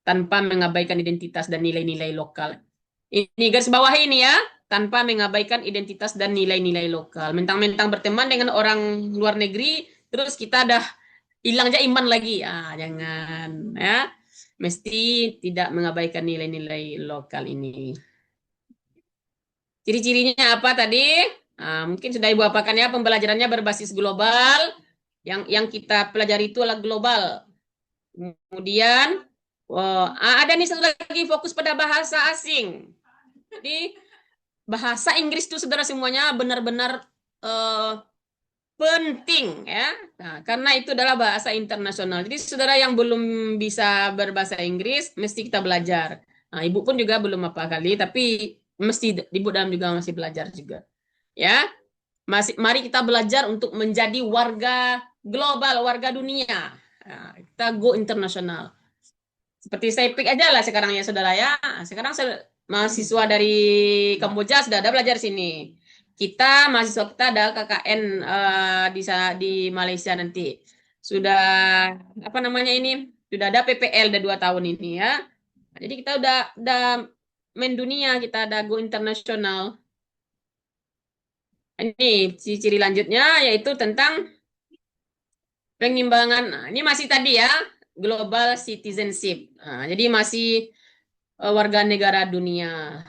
Tanpa mengabaikan identitas dan nilai-nilai lokal. Ini garis bawah ini ya. Tanpa mengabaikan identitas dan nilai-nilai lokal. Mentang-mentang berteman dengan orang luar negeri, terus kita dah hilang aja iman lagi. Jangan. Ya. Mesti tidak mengabaikan nilai-nilai lokal ini. Ciri-cirinya apa tadi? Mungkin sudah Ibu apakan ya, pembelajarannya berbasis global. Yang kita pelajari itu adalah global. Kemudian ada nih satu lagi, fokus pada bahasa asing. Jadi bahasa Inggris itu saudara semuanya benar-benar penting ya. Nah, karena itu adalah bahasa internasional. Jadi saudara yang belum bisa berbahasa Inggris mesti kita belajar. Nah, Ibu pun juga belum apa kali, tapi mesti Ibu dalam juga masih belajar juga. Ya, mari kita belajar untuk menjadi warga global, warga dunia. Nah, kita go internasional. Seperti saya pick aja lah sekarang ya saudara ya. Sekarang mahasiswa dari Kamboja sudah ada belajar sini. Mahasiswa kita ada KKN di Malaysia nanti. Sudah sudah ada PPL udah 2 tahun ini ya. Jadi kita udah main dunia, kita ada go internasional. Ini ciri lanjutnya yaitu tentang pengimbangan. Nah, ini masih tadi ya, global citizenship. Nah, jadi masih warga negara dunia,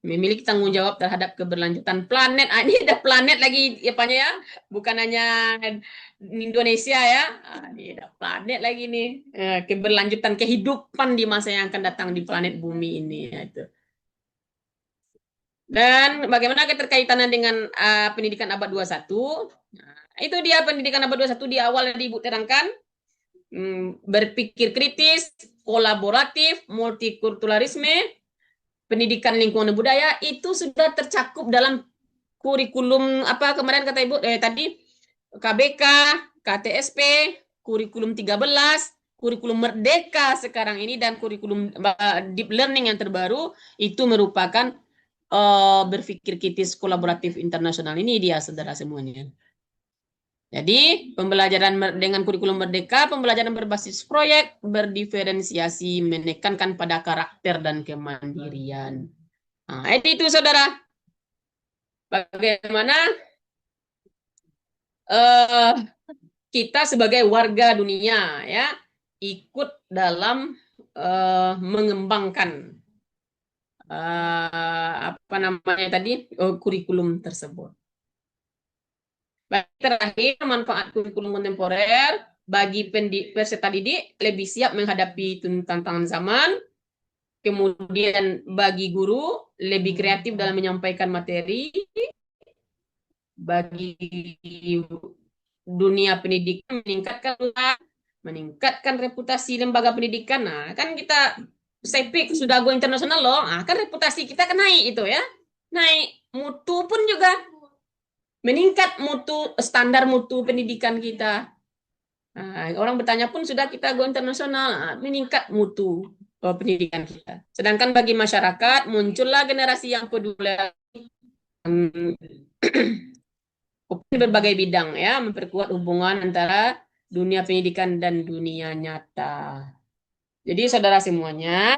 memiliki tanggung jawab terhadap keberlanjutan planet. Ini ada planet lagi ya, bukan hanya Indonesia ya. Ini ada planet lagi nih, keberlanjutan kehidupan di masa yang akan datang di planet bumi ini ya, itu. Dan bagaimana keterkaitannya dengan pendidikan abad 21? Nah, itu dia pendidikan abad 21 di awal Ibu terangkan. Berpikir kritis, kolaboratif, multikulturalisme, pendidikan lingkungan dan budaya itu sudah tercakup dalam kurikulum kemarin kata Ibu tadi KBK, KTSP, kurikulum 13, kurikulum Merdeka sekarang ini, dan kurikulum deep learning yang terbaru itu merupakan berpikir kritis kolaboratif internasional. Ini dia saudara semuanya. Jadi pembelajaran dengan kurikulum Merdeka, pembelajaran berbasis proyek, berdiferensiasi, menekankan pada karakter dan kemandirian. Nah, itu saudara. Bagaimana kita sebagai warga dunia ya ikut dalam mengembangkan kurikulum tersebut. Baik, terakhir, manfaat kurikulum kontemporer bagi peserta didik lebih siap menghadapi tantangan zaman. Kemudian bagi guru lebih kreatif dalam menyampaikan materi. Bagi dunia pendidikan meningkatkan reputasi lembaga pendidikan. Nah, kan kita SEPIK sudah go internasional loh. Nah, kan reputasi kita kan naik itu ya. naik mutu pun juga meningkat standar mutu pendidikan kita. Nah, orang bertanya pun sudah kita go internasional, meningkat mutu pendidikan kita. Sedangkan bagi masyarakat muncullah generasi yang peduli di berbagai bidang ya, memperkuat hubungan antara dunia pendidikan dan dunia nyata. Jadi saudara semuanya,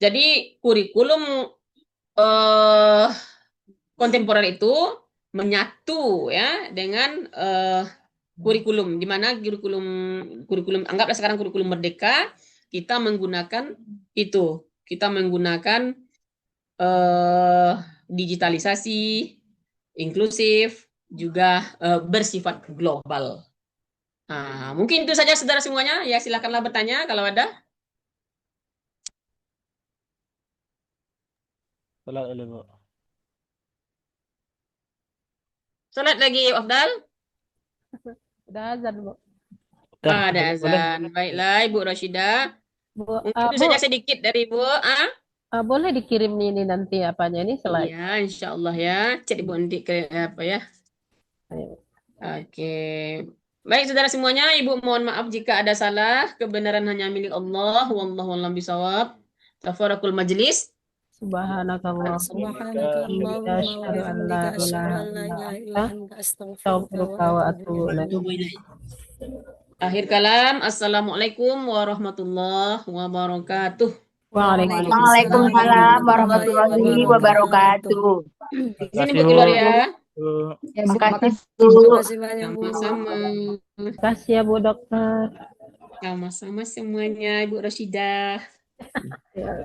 jadi kurikulum kontemporer itu menyatu ya dengan kurikulum, di mana kurikulum anggaplah sekarang kurikulum merdeka, kita menggunakan digitalisasi, inklusif, juga bersifat global. Nah, mungkin itu saja saudara semuanya. Ya, silakanlah bertanya kalau ada. Salat dulu, Bu. Salat lagi, Afdal? Udah azan, Bu. Ada azan. Baiklah, Ibu Rashidah. Bu, Mungkin itu saja sedikit dari Ibu. boleh dikirim ini nanti apanya ini slide? Ya, insya Allah ya. Cek Ibu nanti ke apa ya. Ayo. Oke. Baik saudara semuanya, Ibu mohon maaf jika ada salah. Kebenaran hanya milik Allah. Wallahu a'lam bishawab. Tafarakul majlis. Subhanakallahumma wa asyhadu an la ilaha illa anta astaghfiruka wa atubu ilaik. Akhir kalam. Assalamualaikum warahmatullahi wabarakatuh. Waalaikumsalam warahmatullahi wabarakatuh. Di sini Bu keluar ya. Terima kasih Terima kasih banyak, Bu. Sama-sama. Terima kasih ya, Bu Dokter. Sama-sama semuanya, Ibu Rashidah. Ya.